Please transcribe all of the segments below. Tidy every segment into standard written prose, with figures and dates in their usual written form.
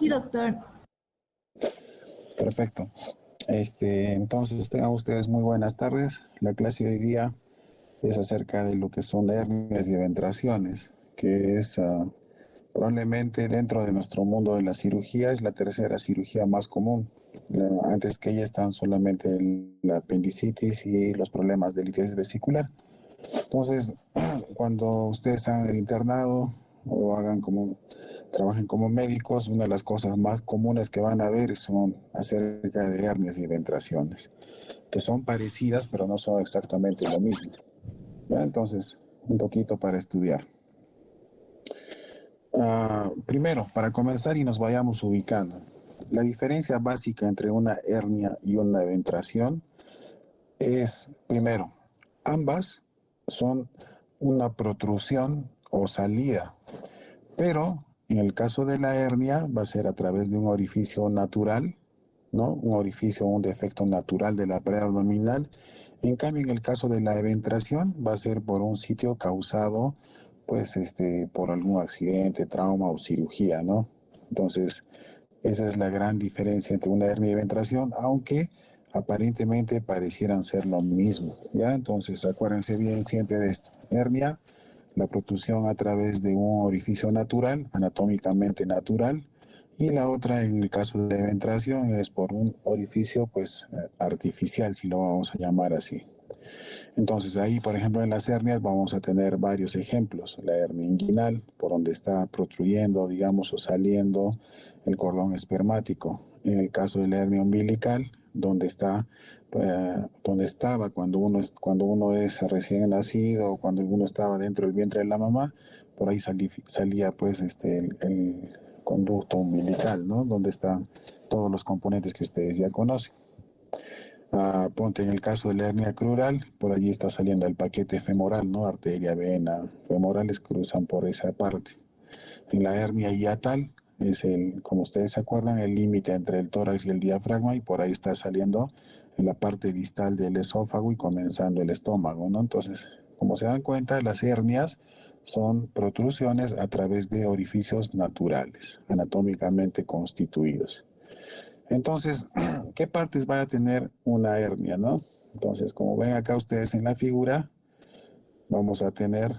doctor. Perfecto. Entonces, tengan ustedes muy buenas tardes. La clase de hoy día es acerca de lo que son hernias y eventraciones, que es probablemente dentro de nuestro mundo de la cirugía es la tercera cirugía más común. Antes que ella están solamente la apendicitis y los problemas de litis vesicular. Entonces, cuando ustedes hagan el internado o trabajen como médicos, una de las cosas más comunes que van a ver son acerca de hernias y eventraciones, que son parecidas, pero no son exactamente lo mismo. ¿Ya? Entonces, un poquito para estudiar. Primero, para comenzar y nos vayamos ubicando, la diferencia básica entre una hernia y una eventración es, primero, ambas son una protrusión o salida, pero en el caso de la hernia va a ser a través de un orificio natural, ¿no? Un orificio o un defecto natural de la pared abdominal. En cambio, en el caso de la eventración va a ser por un sitio causado, pues, por algún accidente, trauma o cirugía, ¿no? Entonces, esa es la gran diferencia entre una hernia y eventración, aunque aparentemente parecieran ser lo mismo, ¿ya? Entonces, acuérdense bien siempre de esto. Hernia, la protrusión a través de un orificio natural, anatómicamente natural, y la otra, en el caso de la eventración, es por un orificio, pues, artificial, si lo vamos a llamar así. Entonces, ahí, por ejemplo, en las hernias vamos a tener varios ejemplos. La hernia inguinal, por donde está protruyendo, digamos, o saliendo el cordón espermático. En el caso de la hernia umbilical, donde estaba cuando uno es recién nacido, o cuando uno estaba dentro del vientre de la mamá, por ahí salía, pues, el conducto umbilical, ¿no? Donde están todos los componentes que ustedes ya conocen. Ponte en el caso de la hernia crural, por allí está saliendo el paquete femoral, ¿no? Arteria, vena, femorales cruzan por esa parte. En la hernia hiatal es como ustedes se acuerdan, el límite entre el tórax y el diafragma, y por ahí está saliendo en la parte distal del esófago y comenzando el estómago, ¿no? Entonces, como se dan cuenta, las hernias son protrusiones a través de orificios naturales, anatómicamente constituidos. Entonces, ¿qué partes va a tener una hernia, no? Entonces, como ven acá ustedes en la figura, vamos a tener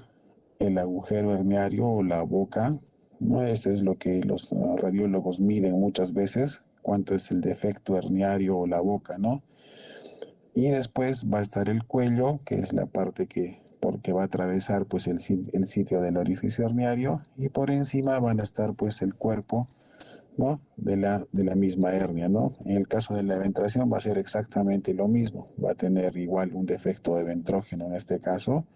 el agujero herniario o la boca, ¿no? Este es lo que los radiólogos miden muchas veces, cuánto es el defecto herniario o la boca, ¿no? Y después va a estar el cuello, que es la parte porque va a atravesar pues el sitio del orificio herniario, y por encima van a estar pues el cuerpo, ¿no? De la misma hernia, ¿no? En el caso de la eventración va a ser exactamente lo mismo, va a tener igual un defecto de ventrógeno en este caso,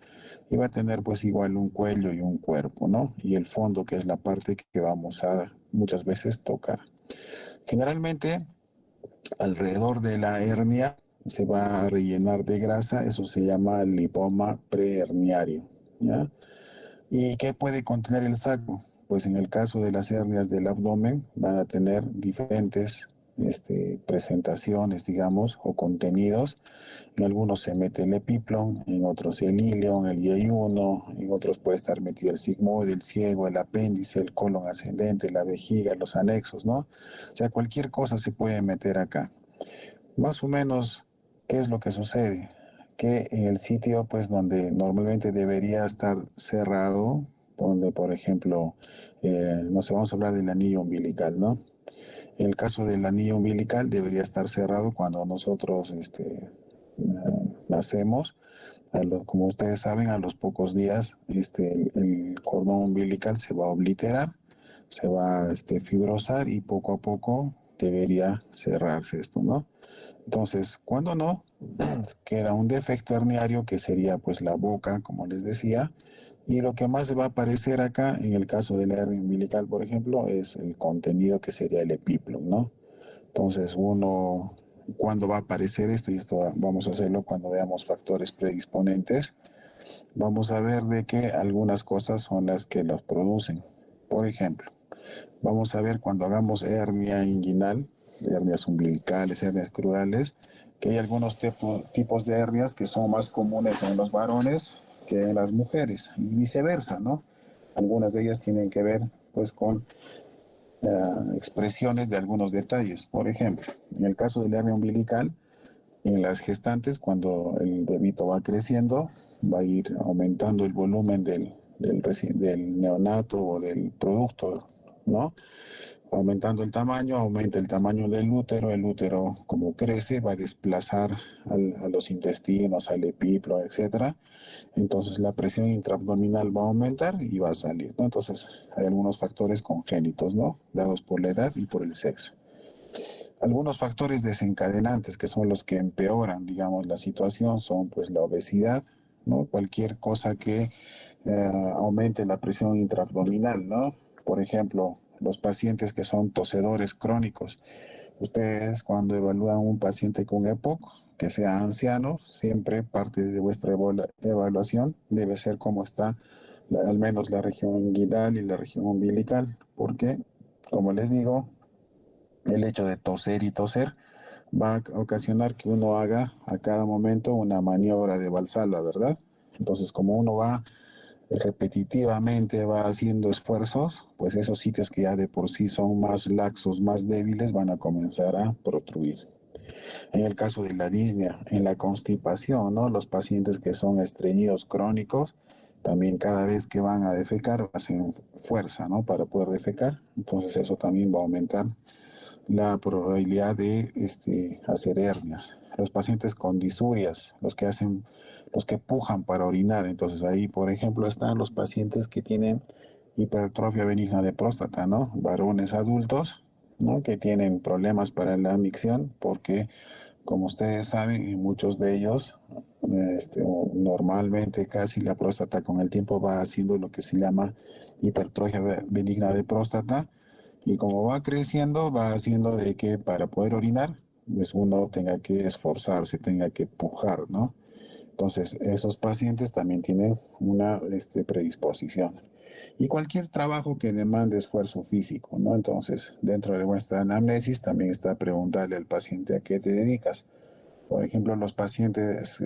y va a tener pues igual un cuello y un cuerpo, ¿no? Y el fondo, que es la parte que vamos a muchas veces tocar. Generalmente, alrededor de la hernia se va a rellenar de grasa, eso se llama lipoma preherniario, ¿ya? ¿Y qué puede contener el saco? Pues en el caso de las hernias del abdomen van a tener diferentes presentaciones, digamos, o contenidos. En algunos se mete el epiplon, en otros el ilion, el yeyuno, en otros puede estar metido el sigmoide, el ciego, el apéndice, el colon ascendente, la vejiga, los anexos, ¿no? O sea, cualquier cosa se puede meter acá. Más o menos, ¿qué es lo que sucede? Que en el sitio, pues, donde normalmente debería estar cerrado, donde, por ejemplo, no sé, vamos a hablar del anillo umbilical, ¿no? En el caso del anillo umbilical debería estar cerrado cuando nosotros nacemos. Como ustedes saben, a los pocos días el cordón umbilical se va a obliterar, se va a fibrosar, y poco a poco debería cerrarse esto, ¿no? Entonces, cuando no, queda un defecto herniario que sería pues la boca, como les decía, y lo que más va a aparecer acá, en el caso de la hernia umbilical, por ejemplo, es el contenido que sería el epiplom, ¿no? Entonces, ¿cuándo va a aparecer esto? Y esto vamos a hacerlo cuando veamos factores predisponentes. Vamos a ver de que algunas cosas son las que los producen. Por ejemplo, vamos a ver cuando hagamos hernia inguinal, hernias umbilicales, hernias crurales, que hay algunos tipos de hernias que son más comunes en los varones que en las mujeres, y viceversa, ¿no? Algunas de ellas tienen que ver pues con expresiones de algunos detalles. Por ejemplo, en el caso de la hernia umbilical, en las gestantes, cuando el bebito va creciendo, va a ir aumentando el volumen del neonato o del producto, ¿no? Aumentando el tamaño, aumenta el tamaño del útero, el útero como crece va a desplazar a los intestinos, al epiplo, etcétera. Entonces la presión intraabdominal va a aumentar y va a salir, ¿no? Entonces hay algunos factores congénitos, ¿no? Dados por la edad y por el sexo. Algunos factores desencadenantes que son los que empeoran, digamos, la situación son pues la obesidad, ¿no? Cualquier cosa que aumente la presión intraabdominal, ¿no? Por ejemplo, los pacientes que son tosedores crónicos. Ustedes cuando evalúan un paciente con EPOC, que sea anciano, siempre parte de vuestra evaluación debe ser cómo está al menos la región inguinal y la región umbilical, porque, como les digo, el hecho de toser y toser va a ocasionar que uno haga a cada momento una maniobra de Valsalva, ¿verdad? Entonces, como uno va repetitivamente, va haciendo esfuerzos, pues esos sitios que ya de por sí son más laxos, más débiles, van a comenzar a protruir. En el caso de la disnea, en la constipación, ¿no? Los pacientes que son estreñidos crónicos, también cada vez que van a defecar, hacen fuerza, ¿no? Para poder defecar. Entonces eso también va a aumentar la probabilidad de hacer hernias. Los pacientes con disurias, los que pujan para orinar, entonces ahí, por ejemplo, están los pacientes que tienen hipertrofia benigna de próstata, ¿no? Varones adultos, ¿no? Que tienen problemas para la micción, porque, como ustedes saben, y muchos de ellos, normalmente casi la próstata con el tiempo va haciendo lo que se llama hipertrofia benigna de próstata, y como va creciendo, va haciendo de que para poder orinar, pues uno tenga que esforzarse, tenga que pujar, ¿no? Entonces, esos pacientes también tienen una predisposición. Y cualquier trabajo que demande esfuerzo físico, ¿no? Entonces, dentro de vuestra anamnesis también está preguntarle al paciente a qué te dedicas. Por ejemplo, los pacientes,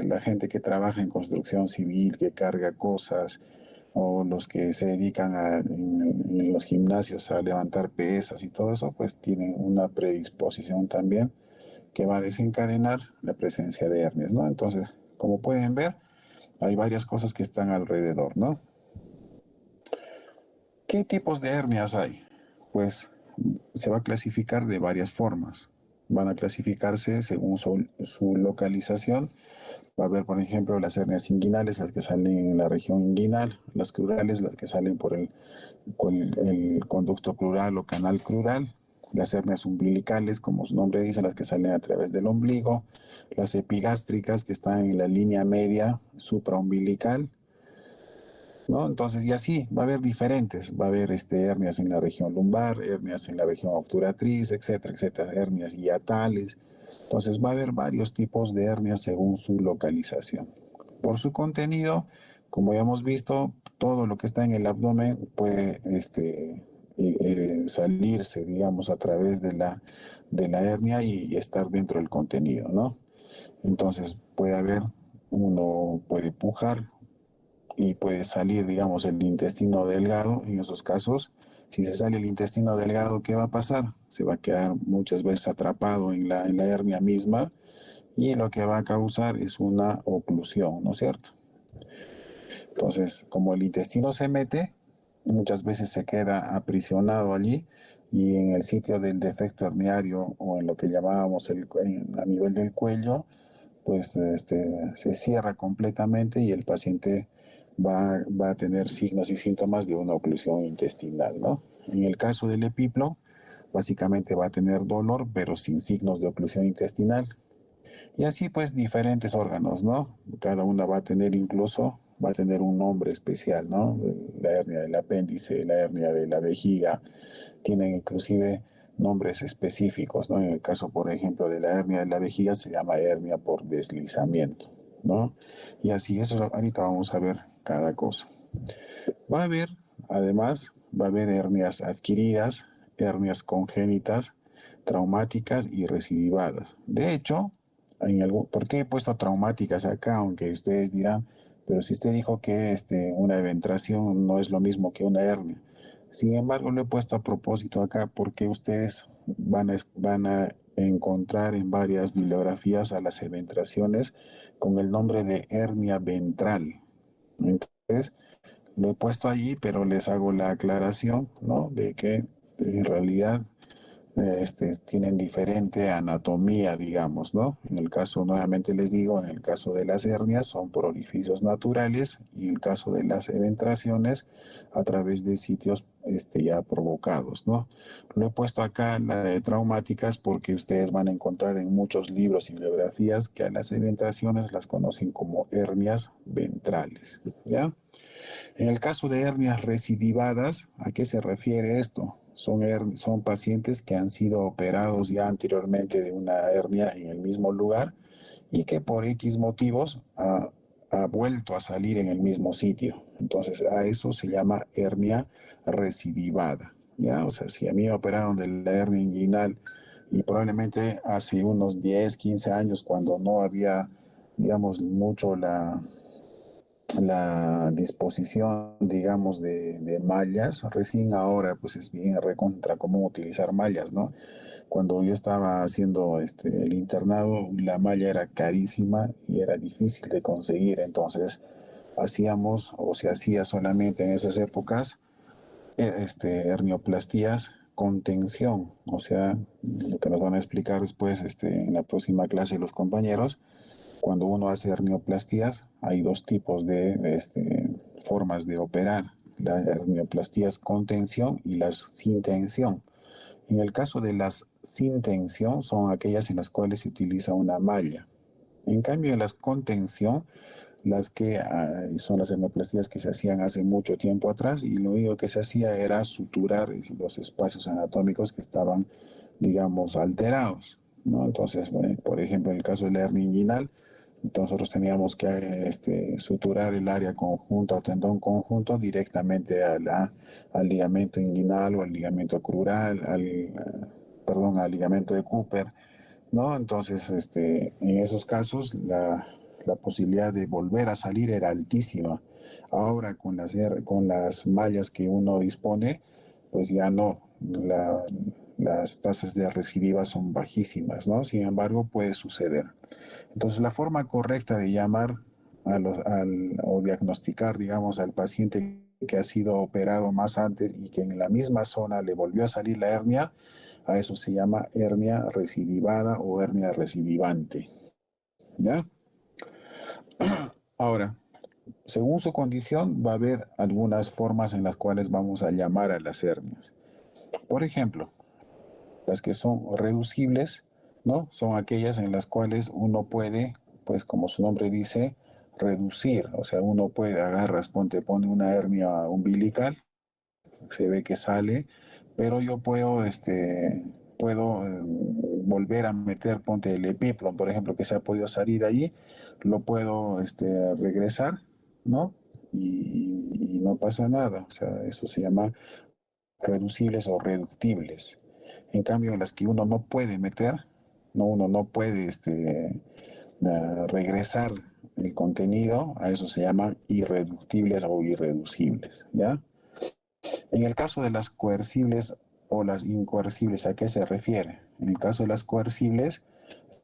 la gente que trabaja en construcción civil, que carga cosas, o los que se dedican en los gimnasios a levantar pesas y todo eso, pues tienen una predisposición también que va a desencadenar la presencia de hernias, ¿no? Entonces, como pueden ver, hay varias cosas que están alrededor, ¿no? ¿Qué tipos de hernias hay? Pues se va a clasificar de varias formas. Van a clasificarse según su localización. Va a haber, por ejemplo, las hernias inguinales, las que salen en la región inguinal, las crurales, las que salen por el conducto crural o canal crural, las hernias umbilicales, como su nombre dice, las que salen a través del ombligo, las epigástricas, que están en la línea media supraumbilical, ¿no? Entonces, y así, va a haber diferentes, va a haber hernias en la región lumbar, hernias en la región obturatriz, etcétera, etcétera, hernias hiatales. Entonces, va a haber varios tipos de hernias según su localización. Por su contenido, como ya hemos visto, todo lo que está en el abdomen puede salirse, digamos, a través de la hernia y estar dentro del contenido, ¿no? Entonces, puede haber, uno puede pujar, y puede salir, digamos, el intestino delgado. En esos casos, si se sale el intestino delgado, ¿qué va a pasar? Se va a quedar muchas veces atrapado en la hernia misma y lo que va a causar es una oclusión, ¿no es cierto? Entonces, como el intestino se mete, muchas veces se queda aprisionado allí y en el sitio del defecto herniario o en lo que llamábamos a nivel del cuello, pues se cierra completamente y el paciente va a tener signos y síntomas de una oclusión intestinal, ¿no? En el caso del epiplo, básicamente va a tener dolor, pero sin signos de oclusión intestinal. Y así pues diferentes órganos, ¿no? Cada una va a tener incluso, va a tener un nombre especial, ¿no? La hernia del apéndice, la hernia de la vejiga, tienen inclusive nombres específicos, ¿no? En el caso, por ejemplo, de la hernia de la vejiga se llama hernia por deslizamiento, ¿no? Y así, eso ahorita vamos a ver cada cosa. Va a haber, además, va a haber hernias adquiridas, hernias congénitas, traumáticas y recidivadas. De hecho, ¿por qué he puesto traumáticas acá? Aunque ustedes dirán, pero si usted dijo que una eventración no es lo mismo que una hernia. Sin embargo, lo he puesto a propósito acá porque ustedes van a encontrar en varias bibliografías a las eventraciones con el nombre de hernia ventral. Entonces, lo he puesto allí, pero les hago la aclaración, ¿no? De que en realidad tienen diferente anatomía, digamos, ¿no? En el caso, nuevamente les digo, en el caso de las hernias son por orificios naturales y el caso de las eventraciones a través de sitios ya provocados, ¿no? Lo he puesto acá la de traumáticas porque ustedes van a encontrar en muchos libros y bibliografías que a las eventraciones las conocen como hernias ventrales, ¿ya? En el caso de hernias recidivadas, ¿a qué se refiere esto? Son pacientes que han sido operados ya anteriormente de una hernia en el mismo lugar y que por X motivos ha vuelto a salir en el mismo sitio. Entonces a eso se llama hernia recidivada. ¿Ya? O sea, si a mí me operaron de la hernia inguinal y probablemente hace unos 10, 15 años cuando no había, digamos, mucho la disposición, digamos, de mallas, recién ahora pues es bien recontra común utilizar mallas, ¿no? Cuando yo estaba haciendo el internado, la malla era carísima y era difícil de conseguir, entonces hacíamos o se hacía solamente en esas épocas hernioplastías con tensión, o sea, lo que nos van a explicar después en la próxima clase los compañeros. Cuando uno hace hernioplastías, hay dos tipos de formas de operar: las hernioplastías con tensión y las sin tensión. En el caso de las sin tensión, son aquellas en las cuales se utiliza una malla. En cambio, en las con tensión, las que son las hernioplastías que se hacían hace mucho tiempo atrás, y lo único que se hacía era suturar los espacios anatómicos que estaban, digamos, alterados, ¿no? Entonces, bueno, por ejemplo, en el caso de la hernia inguinal, nosotros teníamos que suturar el área conjunta o tendón conjunto directamente al ligamento inguinal o al ligamento crural, perdón, al ligamento de Cooper, ¿no? Entonces, en esos casos, la posibilidad de volver a salir era altísima. Ahora, con las mallas que uno dispone, pues ya no. Las tasas de recidiva son bajísimas, ¿no? Sin embargo, puede suceder. Entonces, la forma correcta de llamar o diagnosticar, digamos, al paciente que ha sido operado más antes y que en la misma zona le volvió a salir la hernia, a eso se llama hernia recidivada o hernia recidivante. ¿Ya? Ahora, según su condición, va a haber algunas formas en las cuales vamos a llamar a las hernias. Por ejemplo, las que son reducibles, ¿no? Son aquellas en las cuales uno puede, pues como su nombre dice, reducir. O sea, uno puede agarrar, pone una hernia umbilical, se ve que sale, pero yo puedo volver a meter, ponte el epiplon, por ejemplo, que se ha podido salir de allí, lo puedo regresar, ¿no? Y no pasa nada. O sea, eso se llama reducibles o reductibles. En cambio, en las que uno no puede meter, uno no puede regresar el contenido, a eso se llaman irreductibles o irreducibles, ¿ya? En el caso de las coercibles o las incoercibles, ¿a qué se refiere? En el caso de las coercibles,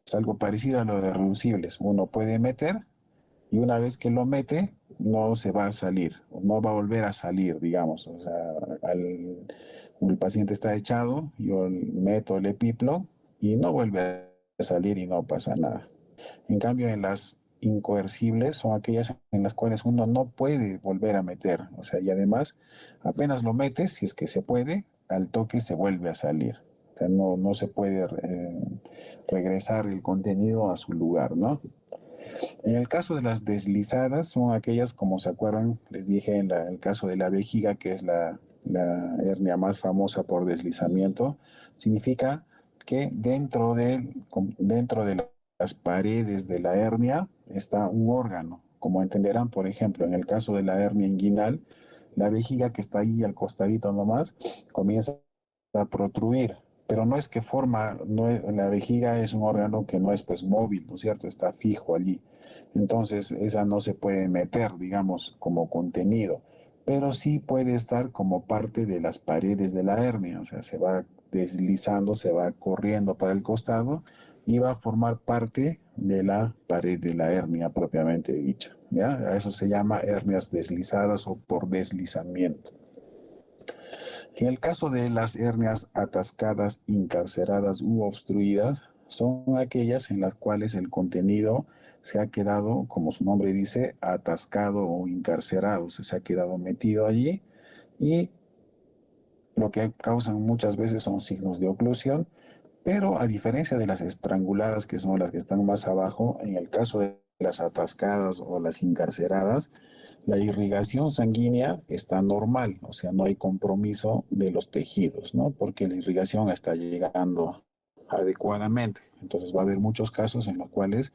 es algo parecido a lo de reducibles. Uno puede meter y una vez que lo mete, no se va a salir, no va a volver a salir, digamos. O sea, el paciente está echado, yo meto el epiplo y no vuelve a salir y no pasa nada. En cambio, en las incoercibles son aquellas en las cuales uno no puede volver a meter. O sea, y además, apenas lo metes, si es que se puede, al toque se vuelve a salir. O sea, no se puede regresar el contenido a su lugar, ¿no? En el caso de las deslizadas, son aquellas, como se acuerdan, les dije en el caso de la vejiga, que es la hernia más famosa por deslizamiento, significa que dentro de las paredes de la hernia está un órgano. Como entenderán, por ejemplo, en el caso de la hernia inguinal, la vejiga que está ahí al costadito nomás comienza a protruir, pero no es que la vejiga es un órgano que no es pues móvil, ¿no es cierto? Está fijo allí. Entonces, esa no se puede meter, digamos, como contenido. pero sí puede estar como parte de las paredes de la hernia, o sea, se va deslizando, se va corriendo para el costado y va a formar parte de la pared de la hernia propiamente dicha, ¿ya? A eso se llama hernias deslizadas o por deslizamiento. En el caso de las hernias atascadas, encarceradas u obstruidas, son aquellas en las cuales el contenido se ha quedado, como su nombre dice, atascado o encarcerado, se ha quedado metido allí y lo que causan muchas veces son signos de oclusión, pero a diferencia de las estranguladas, que son las que están más abajo, en el caso de las atascadas o las encarceradas, la irrigación sanguínea está normal, o sea, no hay compromiso de los tejidos, ¿no? Porque la irrigación está llegando adecuadamente. Entonces va a haber muchos casos en los cuales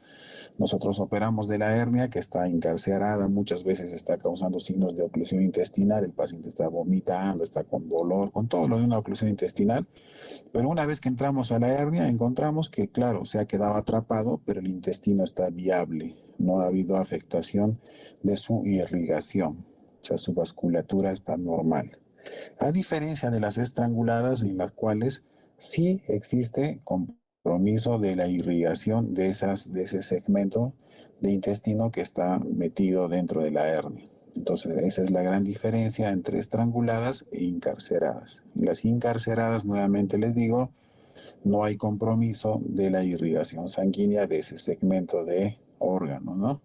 nosotros operamos de la hernia que está encarcerada, muchas veces está causando signos de oclusión intestinal, el paciente está vomitando, está con dolor, con todo lo de una oclusión intestinal, pero una vez que entramos a la hernia encontramos que, claro, se ha quedado atrapado, pero el intestino está viable, no ha habido afectación de su irrigación, o sea, su vasculatura está normal. A diferencia de las estranguladas en las cuales sí existe compromiso de la irrigación de ese segmento de intestino que está metido dentro de la hernia. Entonces, esa es la gran diferencia entre estranguladas e encarceradas. Las encarceradas, nuevamente les digo, no hay compromiso de la irrigación sanguínea de ese segmento de órgano, ¿no?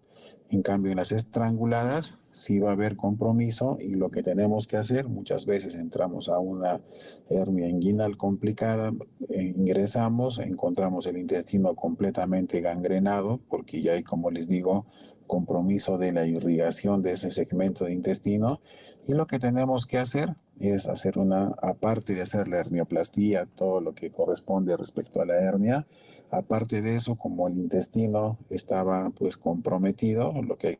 En cambio, en las estranguladas sí va a haber compromiso y lo que tenemos que hacer, muchas veces entramos a una hernia inguinal complicada, ingresamos, encontramos el intestino completamente gangrenado, porque ya hay, como les digo, compromiso de la irrigación de ese segmento de intestino y lo que tenemos que hacer es hacer una, aparte de hacer la hernioplastia, todo lo que corresponde respecto a la hernia, aparte de eso, como el intestino estaba pues comprometido, lo que hay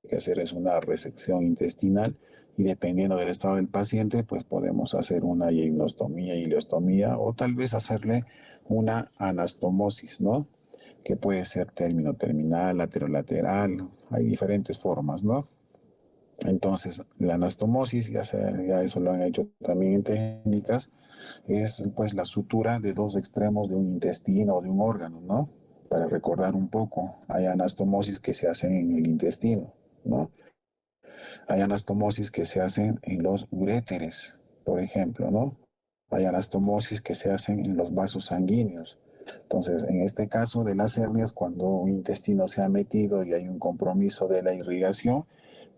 que hacer es una resección intestinal y dependiendo del estado del paciente, pues podemos hacer una ileostomía, ileostomía o tal vez hacerle una anastomosis, ¿no? Que puede ser término terminal, lateral, hay diferentes formas, ¿no? Entonces, la anastomosis, ya eso lo han hecho también en técnicas, es pues la sutura de dos extremos de un intestino o de un órgano, ¿no? Para recordar un poco, hay anastomosis que se hacen en el intestino, ¿no? Hay anastomosis que se hacen en los uréteres, por ejemplo, ¿no? Hay anastomosis que se hacen en los vasos sanguíneos. Entonces, en este caso de las hernias, cuando un intestino se ha metido y hay un compromiso de la irrigación,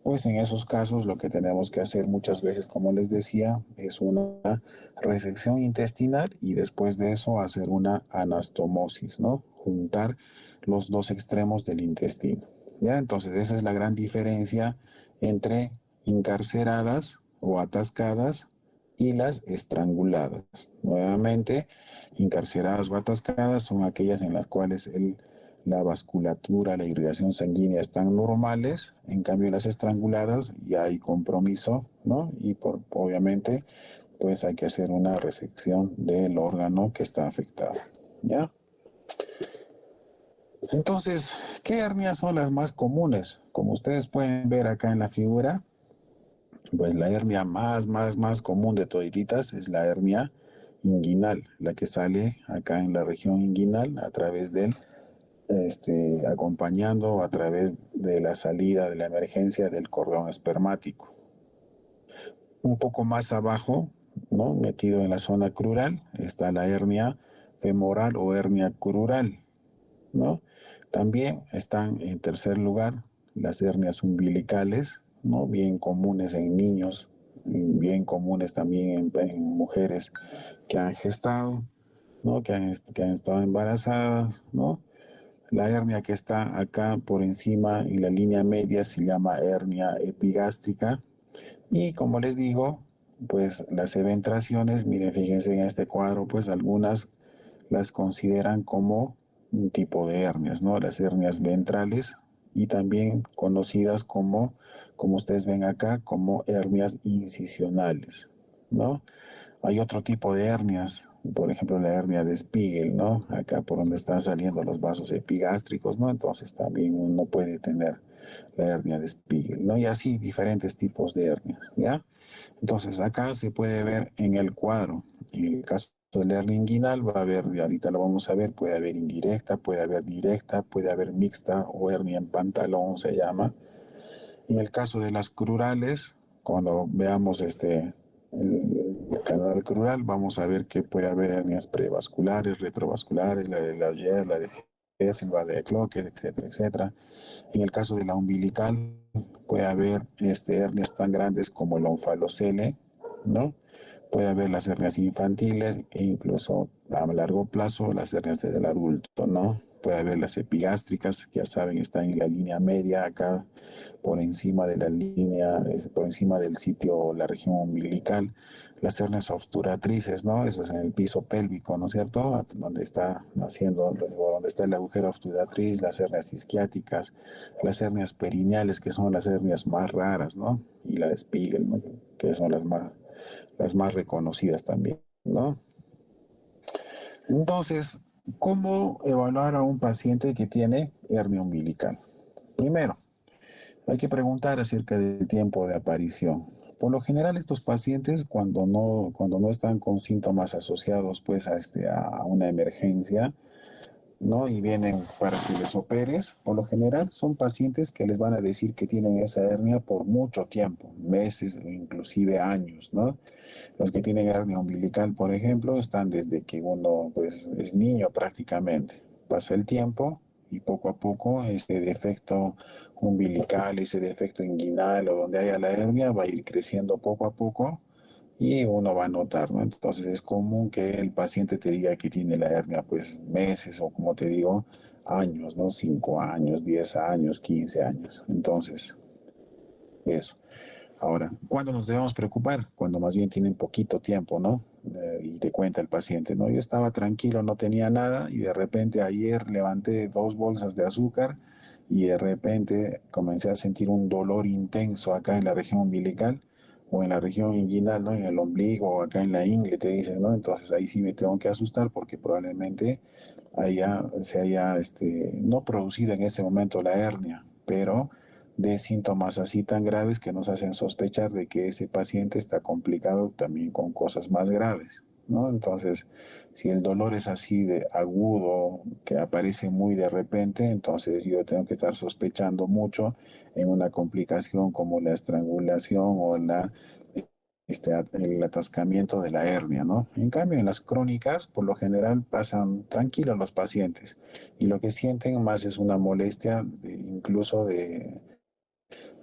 pues en esos casos lo que tenemos que hacer muchas veces, como les decía, es una resección intestinal y después de eso hacer una anastomosis, ¿no? Juntar los dos extremos del intestino. ¿Ya? Entonces esa es la gran diferencia entre encarceradas o atascadas y las estranguladas. Nuevamente, encarceradas o atascadas son aquellas en las cuales la vasculatura, la irrigación sanguínea están normales, en cambio las estranguladas ya hay compromiso, ¿no? Y obviamente pues hay que hacer una resección del órgano que está afectado, ¿ya? Entonces, ¿qué hernias son las más comunes? Como ustedes pueden ver acá en la figura, pues la hernia más común de todititas es la hernia inguinal, la que sale acá en la región inguinal a través del acompañando a través de la salida de la emergencia del cordón espermático. Un poco más abajo, ¿no? Metido en la zona crural, está la hernia femoral o hernia crural, ¿no? También están en tercer lugar las hernias umbilicales, ¿no? Bien comunes en niños, bien comunes también en mujeres que han gestado, ¿no? Que han estado embarazadas, ¿no? La hernia que está acá por encima en la línea media se llama hernia epigástrica. Y como les digo, pues las eventraciones, miren, fíjense en este cuadro, pues algunas las consideran como un tipo de hernias, ¿no? Las hernias ventrales y también conocidas como ustedes ven acá, como hernias incisionales, ¿no? Hay otro tipo de hernias, por ejemplo la hernia de Spiegel, ¿no? Acá por donde están saliendo los vasos epigástricos, ¿no? Entonces también uno puede tener la hernia de Spiegel, ¿no? Y así diferentes tipos de hernias, ¿ya? Entonces acá se puede ver en el cuadro, en el caso del hernia inguinal va a haber, y ahorita lo vamos a ver, puede haber indirecta, puede haber directa, puede haber mixta o hernia en pantalón se llama. En el caso de las crurales, cuando veamos el canal crural, vamos a ver que puede haber hernias prevasculares, retrovasculares, la de Lauger, la de Hessel, la de Cloquet, etcétera, etcétera. En el caso de la umbilical, puede haber hernias tan grandes como el onfalocele, ¿no? Puede haber las hernias infantiles e incluso a largo plazo las hernias del adulto, ¿no? Puede haber las epigástricas, que ya saben, están en la línea media acá, por encima de la línea, por encima del sitio, la región umbilical. Las hernias obturatrices, ¿no? Eso es en el piso pélvico, ¿no es cierto? Donde está naciendo, donde está el agujero obturatriz, las hernias isquiáticas, las hernias perineales, que son las hernias más raras, ¿no? Y la de Spiegel, ¿no? Que son las más reconocidas también, ¿no? Entonces, ¿cómo evaluar a un paciente que tiene hernia umbilical? Primero, hay que preguntar acerca del tiempo de aparición. Por lo general, estos pacientes, cuando no están con síntomas asociados pues, a una emergencia, ¿no? Y vienen para que les operes, por lo general son pacientes que les van a decir que tienen esa hernia por mucho tiempo, meses o inclusive años, ¿no? Los que tienen hernia umbilical, por ejemplo, están desde que uno pues, es niño prácticamente. Pasa el tiempo y poco a poco ese defecto umbilical, ese defecto inguinal o donde haya la hernia va a ir creciendo poco a poco y uno va a notar, ¿no? Entonces es común que el paciente te diga que tiene la hernia pues meses o como te digo, años, ¿no? 5 años, 10 años, 15 años. Entonces, eso. Ahora, ¿cuándo nos debemos preocupar? Cuando más bien tienen poquito tiempo, ¿no? Y te cuenta el paciente, ¿no? Yo estaba tranquilo, no tenía nada y de repente ayer levanté 2 bolsas de azúcar y de repente comencé a sentir un dolor intenso acá en la región umbilical o en la región inguinal, ¿no? En el ombligo o acá en la ingle, te dicen, ¿no? Entonces ahí sí me tengo que asustar porque probablemente se haya no producido en ese momento la hernia, pero de síntomas así tan graves que nos hacen sospechar de que ese paciente está complicado también con cosas más graves, ¿no? Entonces, si el dolor es así de agudo, que aparece muy de repente, entonces yo tengo que estar sospechando mucho en una complicación como la estrangulación o el atascamiento de la hernia, ¿no? En cambio, en las crónicas, por lo general, pasan tranquilos los pacientes y lo que sienten más es una molestia, incluso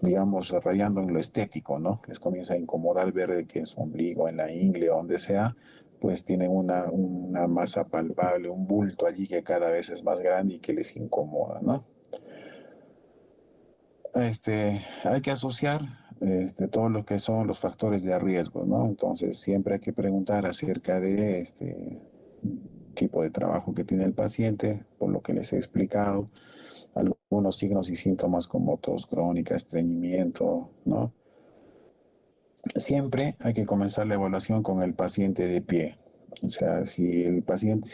digamos, rayando en lo estético, ¿no? Les comienza a incomodar ver que en su ombligo, en la ingle o donde sea, pues tienen una masa palpable, un bulto allí que cada vez es más grande y que les incomoda, ¿no? Hay que asociar todo lo que son los factores de riesgo, ¿no? Entonces siempre hay que preguntar acerca de este tipo de trabajo que tiene el paciente, por lo que les he explicado, algunos signos y síntomas como tos crónica, estreñimiento, ¿no? Siempre hay que comenzar la evaluación con el paciente de pie. O sea, si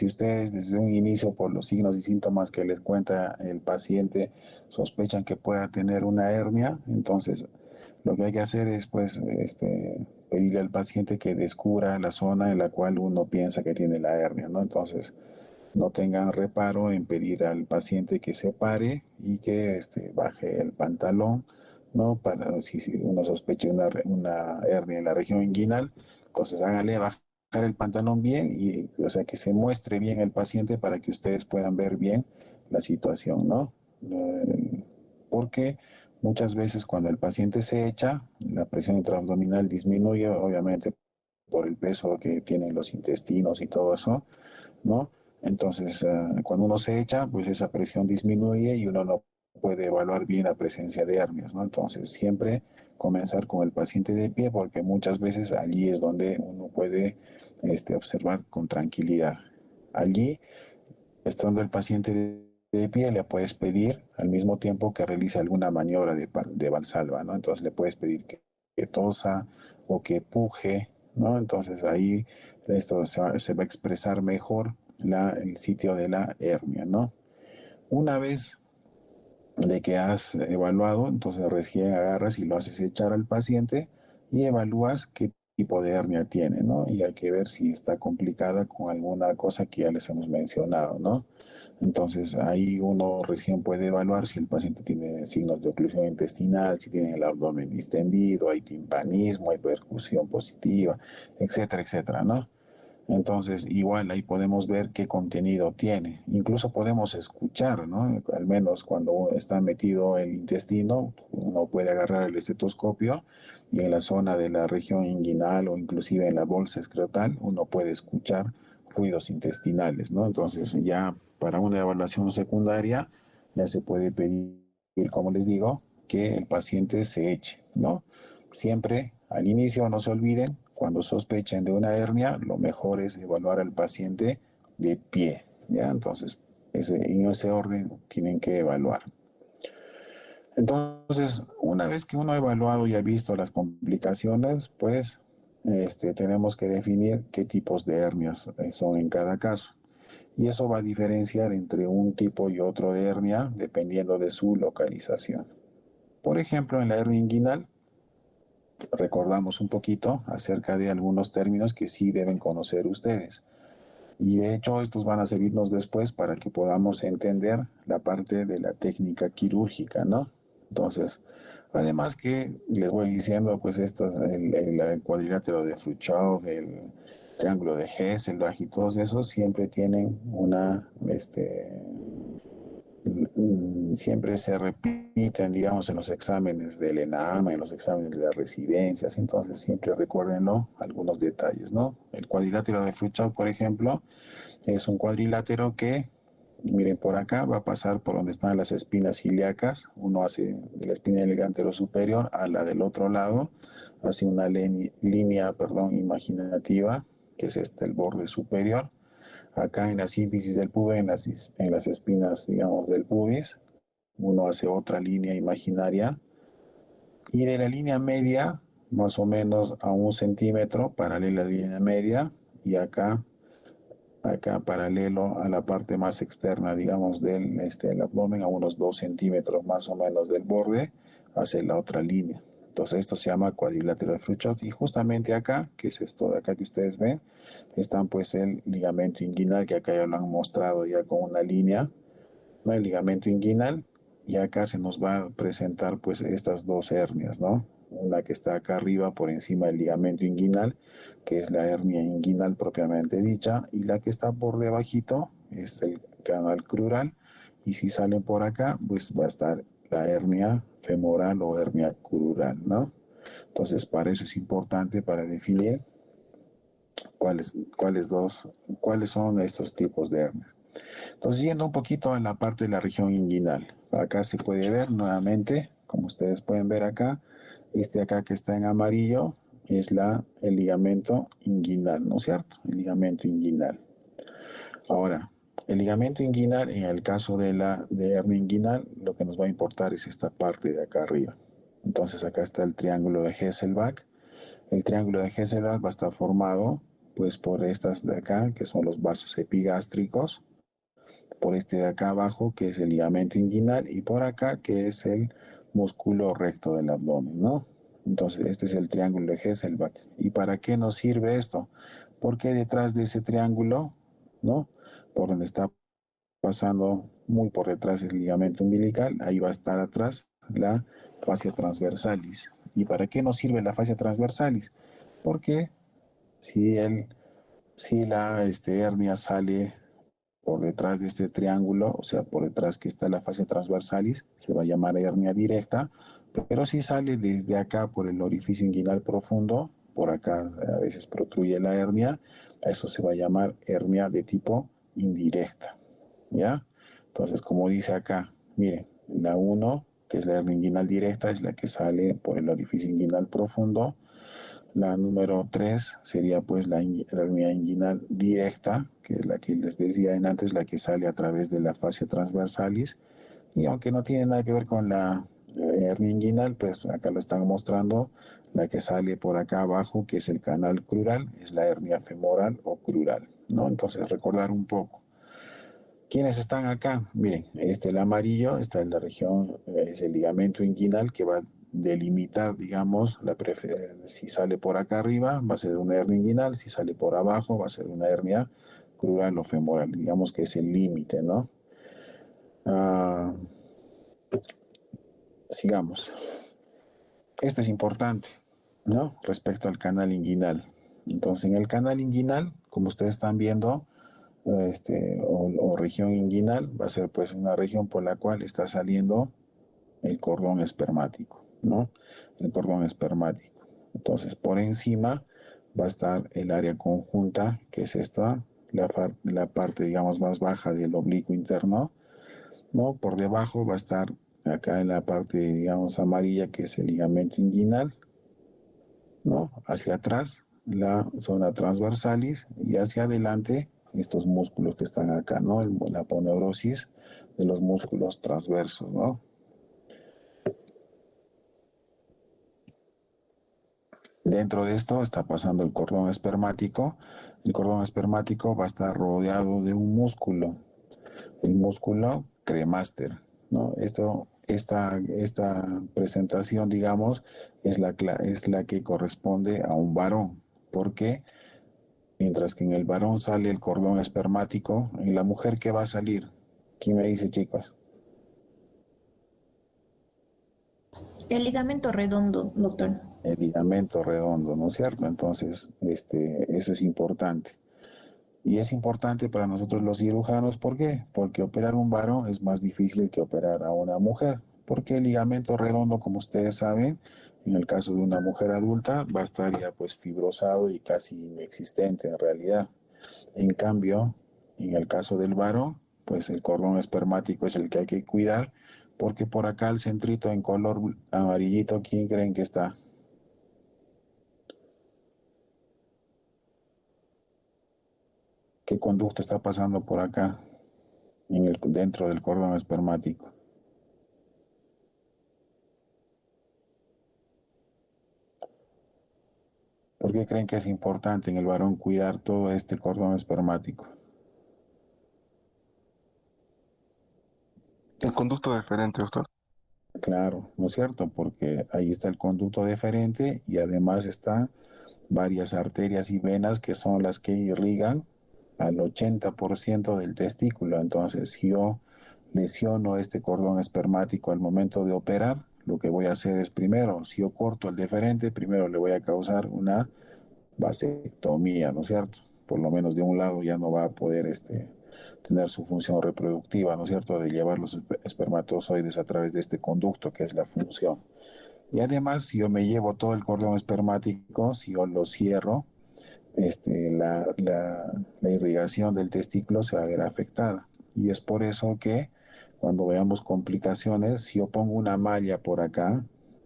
ustedes desde un inicio por los signos y síntomas que les cuenta el paciente sospechan que pueda tener una hernia, entonces lo que hay que hacer es pues pedirle al paciente que descubra la zona en la cual uno piensa que tiene la hernia, ¿no? Entonces no tengan reparo en pedir al paciente que se pare y que baje el pantalón, ¿no? Para si uno sospecha una hernia en la región inguinal, entonces hágale bajar el pantalón bien y, o sea, que se muestre bien el paciente para que ustedes puedan ver bien la situación, ¿no? Porque muchas veces cuando el paciente se echa, la presión intraabdominal disminuye, obviamente por el peso que tienen los intestinos y todo eso, ¿no? Entonces, cuando uno se echa, pues esa presión disminuye y uno no puede evaluar bien la presencia de hernias, ¿no? Entonces, siempre comenzar con el paciente de pie porque muchas veces allí es donde uno puede observar con tranquilidad. Allí, estando el paciente de pie, le puedes pedir al mismo tiempo que realice alguna maniobra de Valsalva, ¿no? Entonces le puedes pedir que tosa o que puje, ¿no? Entonces ahí esto se va a expresar mejor el sitio de la hernia, ¿no? Una vez de que has evaluado, entonces recién agarras y lo haces echar al paciente y evalúas qué tipo de hernia tiene, ¿no? Y hay que ver si está complicada con alguna cosa que ya les hemos mencionado, ¿no? Entonces ahí uno recién puede evaluar si el paciente tiene signos de oclusión intestinal, si tiene el abdomen distendido, hay timpanismo, hay percusión positiva, etcétera, etcétera, ¿no? Entonces, igual ahí podemos ver qué contenido tiene. Incluso podemos escuchar, ¿no? Al menos cuando está metido el intestino, uno puede agarrar el estetoscopio y en la zona de la región inguinal o inclusive en la bolsa escrotal, uno puede escuchar ruidos intestinales, ¿no? Entonces, ya para una evaluación secundaria, ya se puede pedir, como les digo, que el paciente se eche, ¿no? Siempre al inicio, no se olviden, cuando sospechen de una hernia, lo mejor es evaluar al paciente de pie, ¿ya? Entonces, en ese orden tienen que evaluar. Entonces, una vez que uno ha evaluado y ha visto las complicaciones, pues tenemos que definir qué tipos de hernias son en cada caso. Y eso va a diferenciar entre un tipo y otro de hernia dependiendo de su localización. Por ejemplo, en la hernia inguinal, recordamos un poquito acerca de algunos términos que sí deben conocer ustedes. Y de hecho estos van a servirnos después para que podamos entender la parte de la técnica quirúrgica, ¿no? Entonces, además que les voy diciendo, pues el cuadrilátero de Frouchot, el triángulo de Hesselbach y todos esos siempre tienen siempre se repiten, digamos, en los exámenes del ENAMA, en los exámenes de las residencias, entonces siempre recuérdenlo, algunos detalles, ¿no? El cuadrilátero de Frouchot, por ejemplo, es un cuadrilátero que, miren por acá, va a pasar por donde están las espinas ilíacas, uno hace de la espina del gántero superior a la del otro lado, hace una línea, perdón, imaginativa, que es el borde superior, acá en la sínfisis del pubis, en las espinas, digamos, del pubis, uno hace otra línea imaginaria y de la línea media, más o menos a 1 centímetro, paralela a la línea media, y acá paralelo a la parte más externa, digamos, del abdomen, a unos 2 centímetros más o menos del borde, hace la otra línea. Entonces esto se llama cuadrilátero de Frouchot y justamente acá, que es esto de acá que ustedes ven, están pues el ligamento inguinal, que acá ya lo han mostrado ya con una línea, ¿no? El ligamento inguinal, y acá se nos va a presentar pues estas dos hernias, ¿no? Una que está acá arriba por encima del ligamento inguinal, que es la hernia inguinal propiamente dicha, y la que está por debajito es el canal crural, y si salen por acá, pues va a estar la hernia femoral o hernia crural, ¿no? Entonces, para eso es importante para definir cuáles son estos tipos de hernias. Entonces, yendo un poquito a la parte de la región inguinal, acá se puede ver nuevamente, como ustedes pueden ver acá, este acá que está en amarillo es el ligamento inguinal, ¿no es cierto? El ligamento inguinal. Ahora, el ligamento inguinal, en el caso de hernia inguinal, lo que nos va a importar es esta parte de acá arriba. Entonces, acá está el triángulo de Hesselbach. El triángulo de Hesselbach va a estar formado pues por estas de acá, que son los vasos epigástricos, por este de acá abajo, que es el ligamento inguinal, y por acá, que es el músculo recto del abdomen, ¿no? Entonces, este es el triángulo de Hesselbach. ¿Y para qué nos sirve esto? Porque detrás de ese triángulo, ¿no? Por donde está pasando muy por detrás el ligamento umbilical, ahí va a estar atrás la fascia transversalis. ¿Y para qué nos sirve la fascia transversalis? Porque si, si la hernia sale por detrás de este triángulo, o sea, por detrás que está la fascia transversalis, se va a llamar hernia directa, pero si sale desde acá por el orificio inguinal profundo, por acá a veces protruye la hernia, a eso se va a llamar hernia de tipo indirecta, ¿ya? Entonces, como dice acá, miren, la 1, que es la hernia inguinal directa, es la que sale por el orificio inguinal profundo. La número 3 sería pues la hernia inguinal directa, que es la que les decía antes, la que sale a través de la fascia transversalis. Y aunque no tiene nada que ver con la hernia inguinal, pues acá lo están mostrando, la que sale por acá abajo, que es el canal crural, es la hernia femoral o crural, ¿no? Entonces recordar un poco. ¿Quiénes están acá? Miren, el amarillo está en la región, es el ligamento inguinal que va a delimitar, digamos, si sale por acá arriba va a ser una hernia inguinal, si sale por abajo va a ser una hernia crural o femoral, digamos que es el límite, ¿no? Ah, sigamos. Esto es importante, ¿no? Respecto al canal inguinal. Entonces, en el canal inguinal, como ustedes están viendo, o región inguinal, va a ser pues una región por la cual está saliendo el cordón espermático, ¿no? El cordón espermático. Entonces, por encima va a estar el área conjunta, que es esta, la parte, digamos, más baja del oblicuo interno, ¿no? Por debajo va a estar acá en la parte, digamos, amarilla, que es el ligamento inguinal, ¿no? Hacia atrás, la zona transversalis, y hacia adelante, estos músculos que están acá, ¿no? La aponeurosis de los músculos transversos, ¿no? Dentro de esto está pasando el cordón espermático. El cordón espermático va a estar rodeado de un músculo, el músculo cremaster, ¿no? Esta presentación, digamos, es la que corresponde a un varón. ¿Por qué? Mientras que en el varón sale el cordón espermático, en la mujer, ¿qué va a salir? ¿Quién me dice, chicos? El ligamento redondo, doctor. El ligamento redondo, ¿no es cierto? Entonces, eso es importante. Y es importante para nosotros los cirujanos, ¿por qué? Porque operar un varón es más difícil que operar a una mujer. Porque el ligamento redondo, como ustedes saben, en el caso de una mujer adulta, va a estar ya pues fibrosado y casi inexistente en realidad. En cambio, en el caso del varón, pues el cordón espermático es el que hay que cuidar, porque por acá el centrito en color amarillito, ¿quién creen que está? ¿Qué conducto está pasando por acá, dentro del cordón espermático? ¿Por qué creen que es importante en el varón cuidar todo este cordón espermático? El conducto deferente, doctor. Claro, ¿no es cierto? Porque ahí está el conducto deferente y además están varias arterias y venas que son las que irrigan al 80% del testículo. Entonces, si yo lesiono este cordón espermático al momento de operar, lo que voy a hacer es primero, si yo corto el deferente, primero le voy a causar una vasectomía, ¿no es cierto? Por lo menos de un lado ya no va a poder tener su función reproductiva, ¿no es cierto?, de llevar los espermatozoides a través de este conducto que es la función. Y además, si yo me llevo todo el cordón espermático, si yo lo cierro, la irrigación del testículo se va a ver afectada. Y es por eso que cuando veamos complicaciones, si yo pongo una malla por acá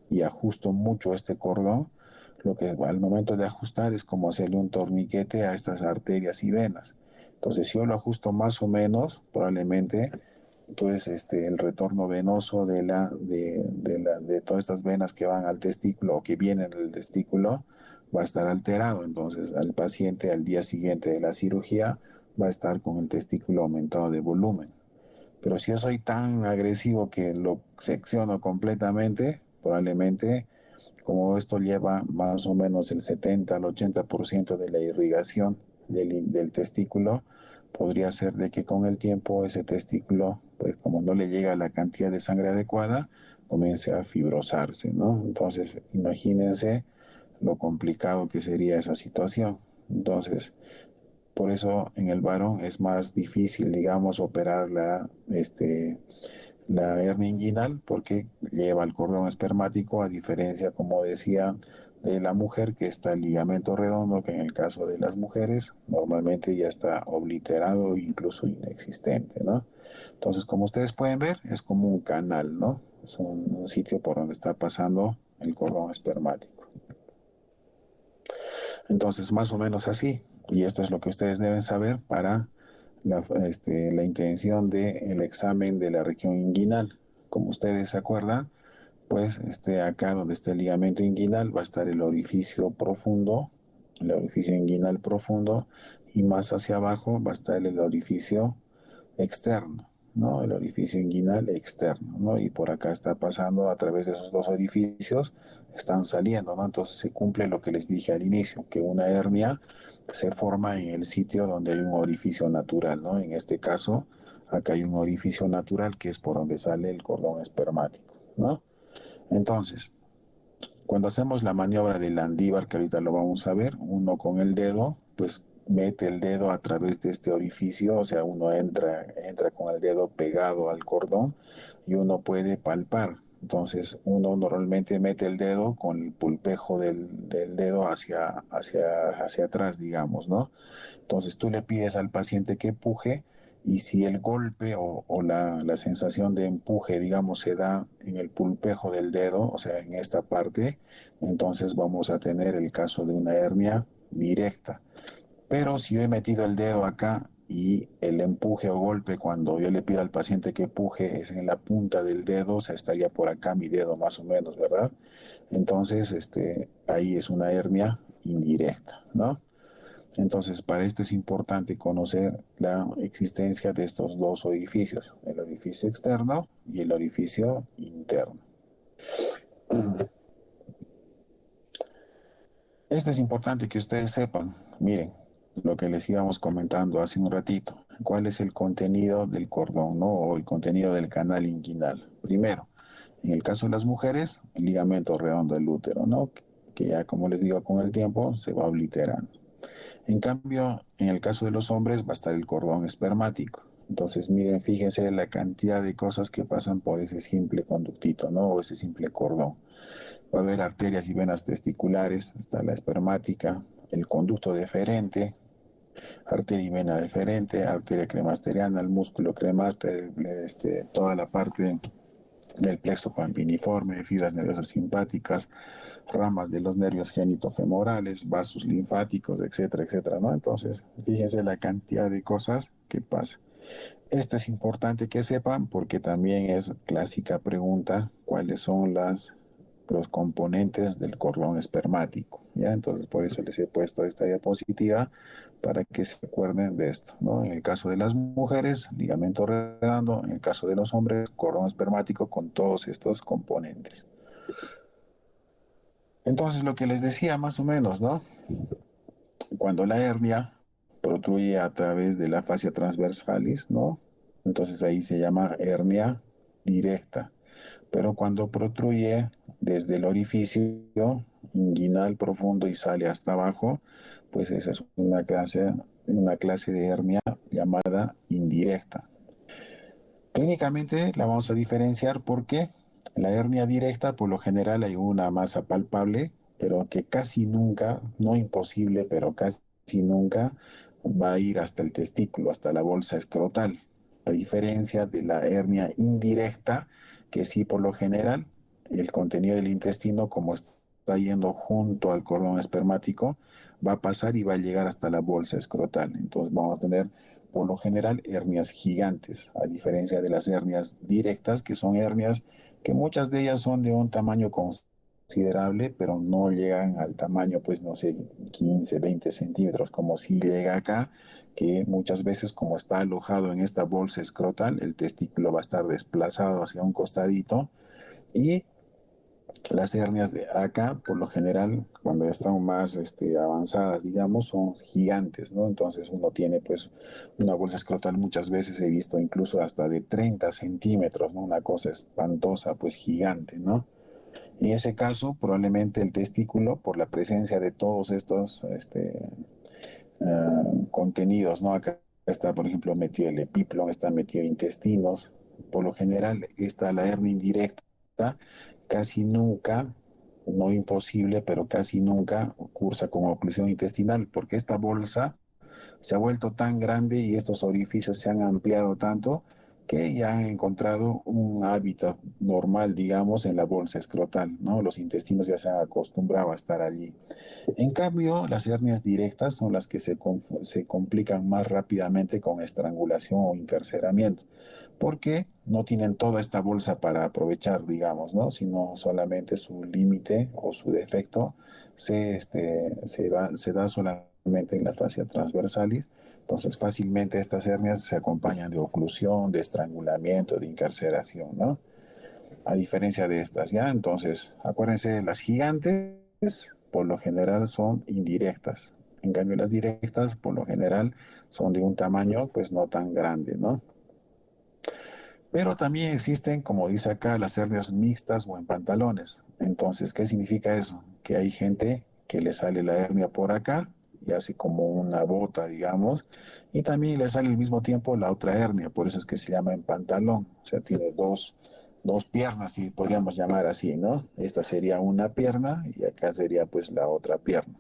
y ajusto mucho este cordón, lo que al momento de ajustar es como hacerle un torniquete a estas arterias y venas. Entonces, si yo lo ajusto más o menos, probablemente pues el retorno venoso de todas estas venas que van al testículo o que vienen del testículo va a estar alterado. Entonces, al paciente al día siguiente de la cirugía va a estar con el testículo aumentado de volumen. Pero si yo soy tan agresivo que lo secciono completamente, probablemente, como esto lleva más o menos el 70 al 80% de la irrigación del testículo, podría ser de que con el tiempo ese testículo, pues como no le llega la cantidad de sangre adecuada, comience a fibrosarse, ¿no? Entonces, imagínense lo complicado que sería esa situación. Entonces, por eso en el varón es más difícil, digamos, operar la hernia inguinal porque lleva el cordón espermático, a diferencia, como decía, de la mujer, que está el ligamento redondo, que en el caso de las mujeres normalmente ya está obliterado e incluso inexistente, ¿no? Entonces, como ustedes pueden ver, es como un canal, ¿no? Es un sitio por donde está pasando el cordón espermático. Entonces, más o menos así. Y esto es lo que ustedes deben saber para la intención del examen de la región inguinal. Como ustedes se acuerdan, pues acá donde está el ligamento inguinal va a estar el orificio inguinal profundo, y más hacia abajo va a estar el orificio externo, ¿no? El orificio inguinal externo, ¿no? Y por acá está pasando a través de esos dos orificios, están saliendo, ¿no? Entonces se cumple lo que les dije al inicio, que una hernia se forma en el sitio donde hay un orificio natural, ¿no? En este caso, acá hay un orificio natural que es por donde sale el cordón espermático, ¿no? Entonces, cuando hacemos la maniobra del Landívar, que ahorita lo vamos a ver, uno con el dedo, pues mete el dedo a través de este orificio, o sea, uno entra con el dedo pegado al cordón y uno puede palpar. Entonces, uno normalmente mete el dedo con el pulpejo del dedo hacia atrás, digamos, ¿no? Entonces, tú le pides al paciente que empuje y si el golpe o la sensación de empuje, digamos, se da en el pulpejo del dedo, o sea, en esta parte, entonces vamos a tener el caso de una hernia directa. Pero si yo he metido el dedo acá y el empuje o golpe cuando yo le pido al paciente que empuje es en la punta del dedo, o sea, estaría por acá mi dedo más o menos, ¿verdad? Entonces, ahí es una hernia indirecta, ¿no? Entonces, para esto es importante conocer la existencia de estos dos orificios, el orificio externo y el orificio interno. Esto es importante que ustedes sepan. Miren, lo que les íbamos comentando hace un ratito. ¿Cuál es el contenido del cordón, no? O el contenido del canal inguinal. Primero, en el caso de las mujeres, el ligamento redondo del útero, ¿no? Que ya, como les digo, con el tiempo se va obliterando. En cambio, en el caso de los hombres va a estar el cordón espermático. Entonces, miren, fíjense la cantidad de cosas que pasan por ese simple conductito, ¿no? O ese simple cordón. Va a haber arterias y venas testiculares, está la espermática, el conducto deferente, arteria y vena deferente, arteria cremasteriana, el músculo cremaster, toda la parte del plexo pampiniforme, fibras nerviosas simpáticas, ramas de los nervios genitofemorales, vasos linfáticos, etcétera, etcétera, ¿no? Entonces, fíjense la cantidad de cosas que pasa. Esto es importante que sepan porque también es clásica pregunta cuáles son los componentes del cordón espermático, ¿ya? Entonces, por eso les he puesto esta diapositiva para que se acuerden de esto, ¿no? En el caso de las mujeres, ligamento redondo, en el caso de los hombres, cordón espermático con todos estos componentes. Entonces, lo que les decía más o menos, ¿no? Cuando la hernia protruye a través de la fascia transversalis, ¿no? Entonces ahí se llama hernia directa. Pero cuando protruye desde el orificio inguinal profundo y sale hasta abajo, pues esa es una clase de hernia llamada indirecta. Clínicamente la vamos a diferenciar porque la hernia directa, por lo general, hay una masa palpable, pero que casi nunca, no imposible, pero casi nunca va a ir hasta el testículo, hasta la bolsa escrotal. A diferencia de la hernia indirecta, que sí, por lo general, el contenido del intestino, como está yendo junto al cordón espermático, va a pasar y va a llegar hasta la bolsa escrotal. Entonces vamos a tener por lo general hernias gigantes, a diferencia de las hernias directas, que son hernias que muchas de ellas son de un tamaño considerable, pero no llegan al tamaño, pues no sé, 15, 20 centímetros, como si llega acá, que muchas veces como está alojado en esta bolsa escrotal, el testículo va a estar desplazado hacia un costadito y las hernias de acá, por lo general, cuando ya están más avanzadas, digamos, son gigantes, ¿no? Entonces uno tiene pues una bolsa escrotal muchas veces he visto incluso hasta de 30 centímetros, ¿no? Una cosa espantosa, pues gigante, ¿no? En ese caso, probablemente el testículo, por la presencia de todos estos contenidos, ¿no? Acá está, por ejemplo, metido el epiplon, está metido intestinos. Por lo general, está la hernia indirecta, casi nunca, no imposible, pero casi nunca cursa con oclusión intestinal, porque esta bolsa se ha vuelto tan grande y estos orificios se han ampliado tanto que ya han encontrado un hábitat normal, digamos, en la bolsa escrotal, ¿no? Los intestinos ya se han acostumbrado a estar allí. En cambio, las hernias directas son las que se complican más rápidamente con estrangulación o encarceramiento, porque no tienen toda esta bolsa para aprovechar, digamos, ¿no? Sino solamente su límite o su defecto se da solamente en la fascia transversalis, Entonces, fácilmente estas hernias se acompañan de oclusión, de estrangulamiento, de incarceración, ¿no? A diferencia de estas, ¿ya? Entonces, acuérdense, las gigantes por lo general son indirectas. En cambio, las directas por lo general son de un tamaño pues no tan grande, ¿no? Pero también existen, como dice acá, las hernias mixtas o en pantalones. Entonces, ¿qué significa eso? Que hay gente que le sale la hernia por acá y hace como una bota, digamos, y también le sale al mismo tiempo la otra hernia, por eso es que se llama en pantalón. O sea, tiene dos piernas, si podríamos llamar así, ¿no? Esta sería una pierna y acá sería pues la otra pierna.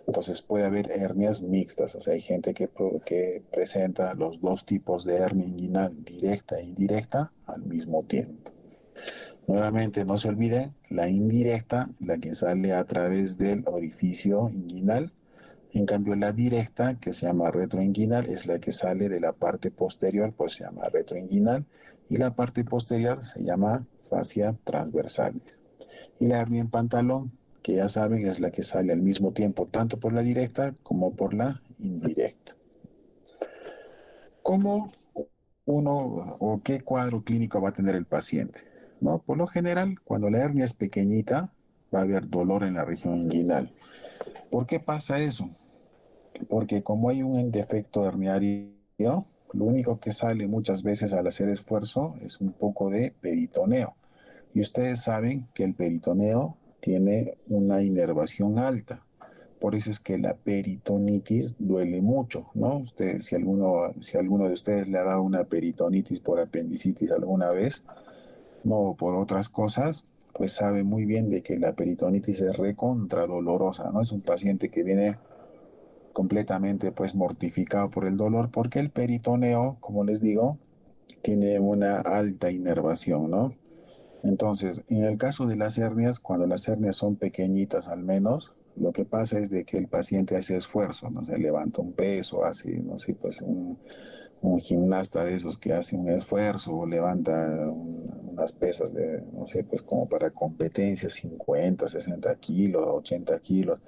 Entonces puede haber hernias mixtas, o sea, hay gente que presenta los dos tipos de hernia inguinal, directa e indirecta, al mismo tiempo. Nuevamente, no se olviden, la indirecta, la que sale a través del orificio inguinal. En cambio, la directa, que se llama retroinguinal, es la que sale de la parte posterior, pues se llama retroinguinal, y la parte posterior se llama fascia transversal. Y la hernia en pantalón, que ya saben, es la que sale al mismo tiempo, tanto por la directa como por la indirecta. ¿Cómo uno o qué cuadro clínico va a tener el paciente? ¿No? Por lo general, cuando la hernia es pequeñita, va a haber dolor en la región inguinal. ¿Por qué pasa eso? Porque como hay un defecto herniario, lo único que sale muchas veces al hacer esfuerzo es un poco de peritoneo. Y ustedes saben que el peritoneo tiene una inervación alta. Por eso es que la peritonitis duele mucho, ¿no? Ustedes, si alguno de ustedes le ha dado una peritonitis por apendicitis alguna vez, no por otras cosas, pues sabe muy bien de que la peritonitis es recontra dolorosa, ¿no? Es un paciente que viene completamente pues mortificado por el dolor porque el peritoneo, como les digo, tiene una alta inervación, ¿no? Entonces, en el caso de las hernias, cuando las hernias son pequeñitas al menos, lo que pasa es de que el paciente hace esfuerzo, no sé, levanta un peso, hace, no sé, pues un gimnasta de esos que hace un esfuerzo o levanta unas pesas de, no sé, pues como para competencia, 50, 60 kilos, 80 kilos,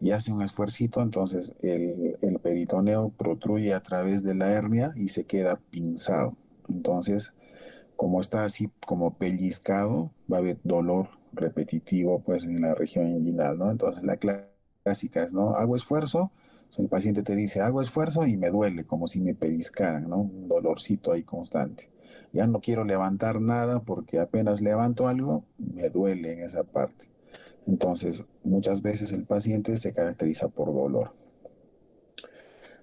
y hace un esfuercito, entonces el peritoneo protruye a través de la hernia y se queda pinzado. Entonces, como está así como pellizcado, va a haber dolor repetitivo pues en la región inguinal, ¿no? Entonces la clásica es, ¿no? Hago esfuerzo, o sea, el paciente te dice, hago esfuerzo y me duele, como si me pellizcaran, ¿no? Un dolorcito ahí constante. Ya no quiero levantar nada porque apenas levanto algo, me duele en esa parte. Entonces, muchas veces el paciente se caracteriza por dolor.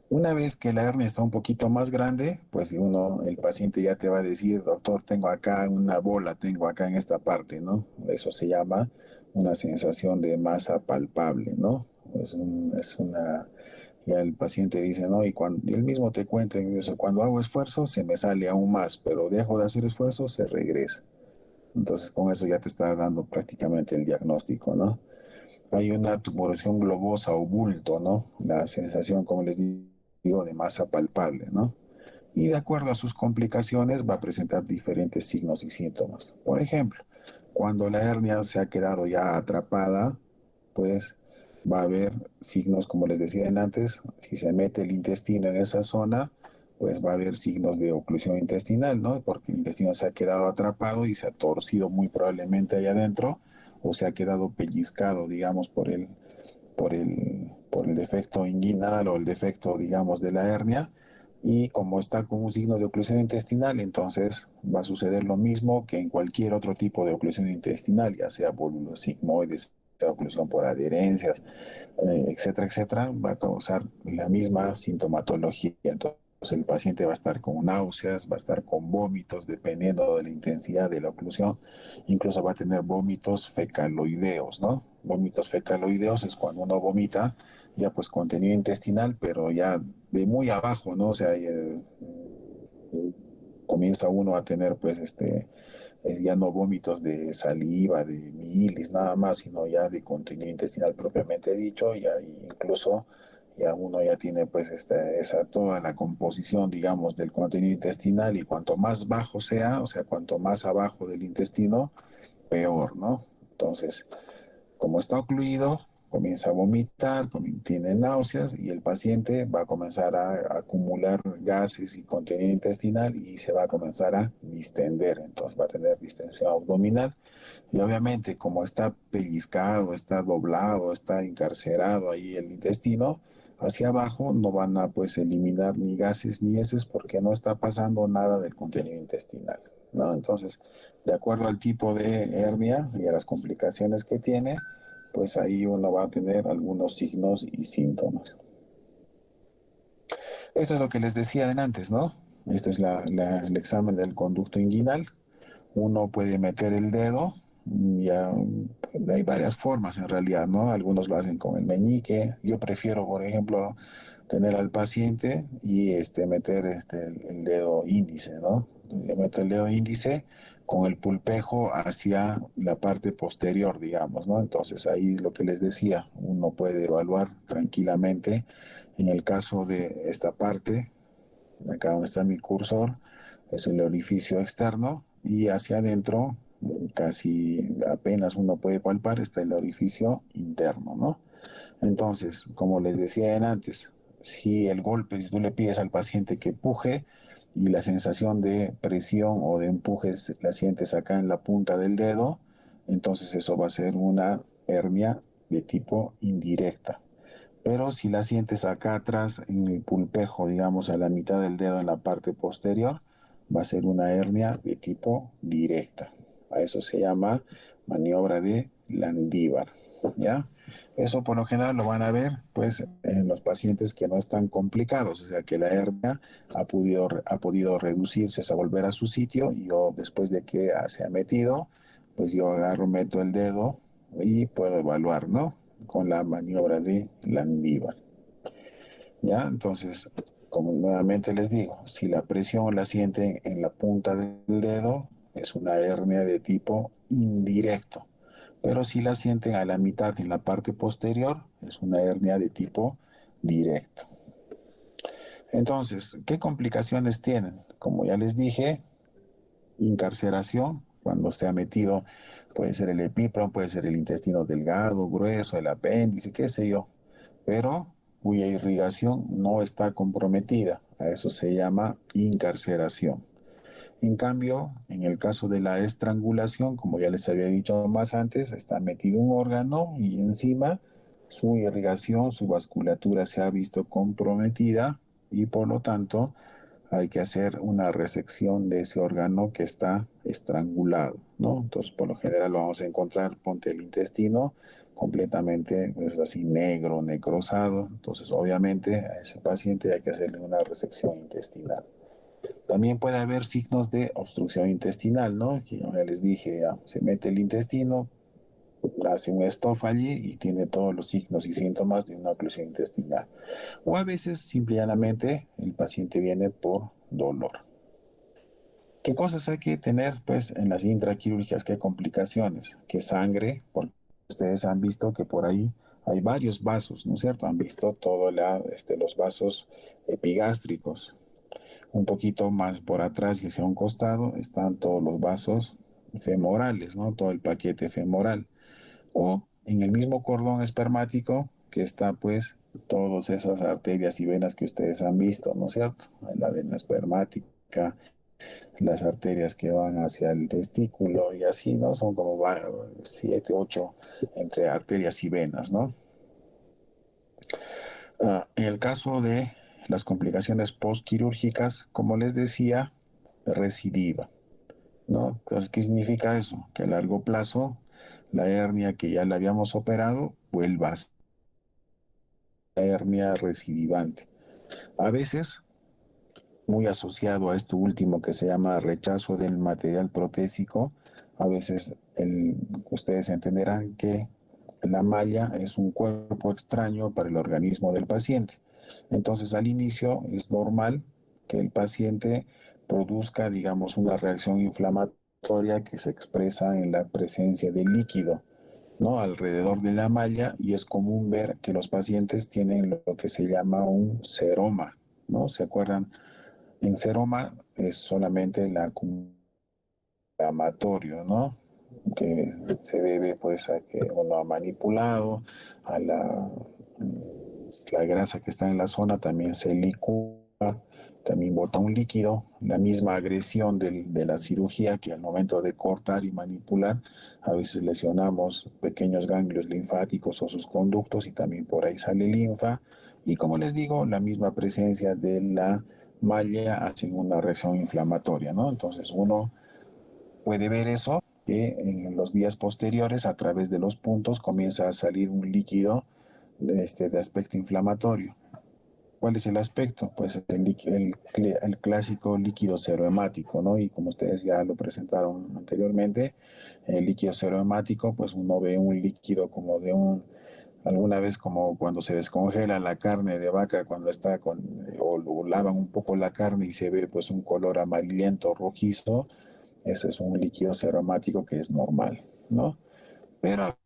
Una vez que la hernia está un poquito más grande, pues el paciente ya te va a decir, doctor, tengo acá una bola, tengo acá en esta parte, ¿no? Eso se llama una sensación de masa palpable, ¿no? Ya el paciente dice, ¿no? Y él mismo te cuenta, cuando hago esfuerzo se me sale aún más, pero dejo de hacer esfuerzo, se regresa. Entonces con eso ya te está dando prácticamente el diagnóstico, ¿no? Hay una tumoración globosa o bulto, ¿no? La sensación, como les digo, de masa palpable, ¿no? Y de acuerdo a sus complicaciones va a presentar diferentes signos y síntomas. Por ejemplo, cuando la hernia se ha quedado ya atrapada, pues va a haber signos, como les decía antes, si se mete el intestino en esa zona, pues va a haber signos de oclusión intestinal, ¿no? Porque el intestino se ha quedado atrapado y se ha torcido muy probablemente ahí adentro o se ha quedado pellizcado, digamos, por el defecto inguinal o el defecto, digamos, de la hernia. Y como está con un signo de oclusión intestinal, entonces va a suceder lo mismo que en cualquier otro tipo de oclusión intestinal, ya sea por los sigmoides, sea oclusión por adherencias, etcétera, etcétera, va a causar la misma sintomatología. Entonces el paciente va a estar con náuseas, va a estar con vómitos, dependiendo de la intensidad de la oclusión, incluso va a tener vómitos fecaloideos, ¿no? Vómitos fecaloideos es cuando uno vomita ya pues contenido intestinal, pero ya de muy abajo, ¿no? O sea, comienza uno a tener pues ya no vómitos de saliva, de bilis, nada más, sino ya de contenido intestinal propiamente dicho, y incluso ya uno ya tiene pues toda la composición, digamos, del contenido intestinal, y cuanto más bajo sea, o sea, cuanto más abajo del intestino, peor, ¿no? Entonces, como está ocluido, comienza a vomitar, tiene náuseas y el paciente va a comenzar a acumular gases y contenido intestinal y se va a comenzar a distender. Entonces va a tener distensión abdominal y obviamente como está pellizcado, está doblado, está encarcerado ahí el intestino, hacia abajo no van a pues eliminar ni gases ni heces porque no está pasando nada del contenido intestinal, ¿no? Entonces, de acuerdo al tipo de hernia y a las complicaciones que tiene, pues ahí uno va a tener algunos signos y síntomas. Esto es lo que les decía antes, ¿no? Este es el examen del conducto inguinal. Uno puede meter el dedo, ya hay varias formas en realidad, ¿no? Algunos lo hacen con el meñique. Yo prefiero, por ejemplo, tener al paciente y meter el dedo índice, ¿no? Le meto el dedo índice con el pulpejo hacia la parte posterior, digamos, ¿no? Entonces ahí lo que les decía, uno puede evaluar tranquilamente en el caso de esta parte, acá donde está mi cursor, es el orificio externo y hacia adentro, casi apenas uno puede palpar, está el orificio interno, ¿no? Entonces, como les decía antes, si el golpe, si tú le pides al paciente que puje y la sensación de presión o de empuje la sientes acá en la punta del dedo, entonces eso va a ser una hernia de tipo indirecta. Pero si la sientes acá atrás en el pulpejo, digamos a la mitad del dedo en la parte posterior, va a ser una hernia de tipo directa. A eso se llama maniobra de Landívar, ¿ya? Eso por lo general lo van a ver pues en los pacientes que no están complicados, o sea que la hernia ha podido reducirse, a volver a su sitio y yo después de que se ha metido, pues yo agarro, meto el dedo y puedo evaluar, ¿no? Con la maniobra de Landívar. ¿Ya? Entonces, como nuevamente les digo, si la presión la sienten en la punta del dedo, es una hernia de tipo indirecto. Pero si la sienten a la mitad en la parte posterior, es una hernia de tipo directo. Entonces, ¿qué complicaciones tienen? Como ya les dije, incarceración, cuando se ha metido, puede ser el epípron, puede ser el intestino delgado, grueso, el apéndice, qué sé yo, pero cuya irrigación no está comprometida. A eso se llama incarceración. En cambio, en el caso de la estrangulación, como ya les había dicho más antes, está metido un órgano y encima su irrigación, su vasculatura se ha visto comprometida y por lo tanto hay que hacer una resección de ese órgano que está estrangulado, ¿no? Entonces, por lo general lo vamos a encontrar, ponte el intestino completamente, pues así negro, necrosado. Entonces, obviamente, a ese paciente hay que hacerle una resección intestinal. También puede haber signos de obstrucción intestinal, ¿no? Que ya les dije, ya, se mete el intestino, hace un stop allí y tiene todos los signos y síntomas de una oclusión intestinal. O a veces, simple y llanamente, el paciente viene por dolor. ¿Qué cosas hay que tener, pues, en las intraquirúrgicas? ¿Qué complicaciones? ¿Qué sangre? Porque ustedes han visto que por ahí hay varios vasos, ¿no es cierto? Han visto todos los vasos epigástricos. Un poquito más por atrás y hacia un costado están todos los vasos femorales, ¿no? Todo el paquete femoral. O en el mismo cordón espermático que está pues todas esas arterias y venas que ustedes han visto, ¿no es cierto? La vena espermática, las arterias que van hacia el testículo y así, ¿no? Son como 7, 8 entre arterias y venas, ¿no? En el caso de las complicaciones postquirúrgicas, como les decía, recidiva, ¿no? Entonces, ¿qué significa eso? Que a largo plazo la hernia que ya la habíamos operado vuelva a ser hernia recidivante. A veces, muy asociado a esto último que se llama rechazo del material protésico, a veces ustedes entenderán que la malla es un cuerpo extraño para el organismo del paciente. Entonces, al inicio es normal que el paciente produzca, digamos, una reacción inflamatoria que se expresa en la presencia de líquido, ¿no? Alrededor de la malla y es común ver que los pacientes tienen lo que se llama un seroma, ¿no? ¿Se acuerdan? En seroma es solamente la inflamatorio, ¿no? que se debe pues a que uno ha manipulado, a la grasa que está en la zona también se licúa, también bota un líquido, la misma agresión de la cirugía que al momento de cortar y manipular, a veces lesionamos pequeños ganglios linfáticos o sus conductos y también por ahí sale linfa. Y como les digo, la misma presencia de la malla hace una reacción inflamatoria, ¿no? Entonces uno puede ver eso, que en los días posteriores, a través de los puntos, comienza a salir un líquido de aspecto inflamatorio. ¿Cuál es el aspecto? Pues el clásico líquido serohemático, ¿no? Y como ustedes ya lo presentaron anteriormente, el líquido serohemático, pues uno ve un líquido como de alguna vez como cuando se descongela la carne de vaca, cuando está o lavan un poco la carne y se ve pues un color amarillento, rojizo, eso es un líquido seromático que es normal, ¿no? Pero a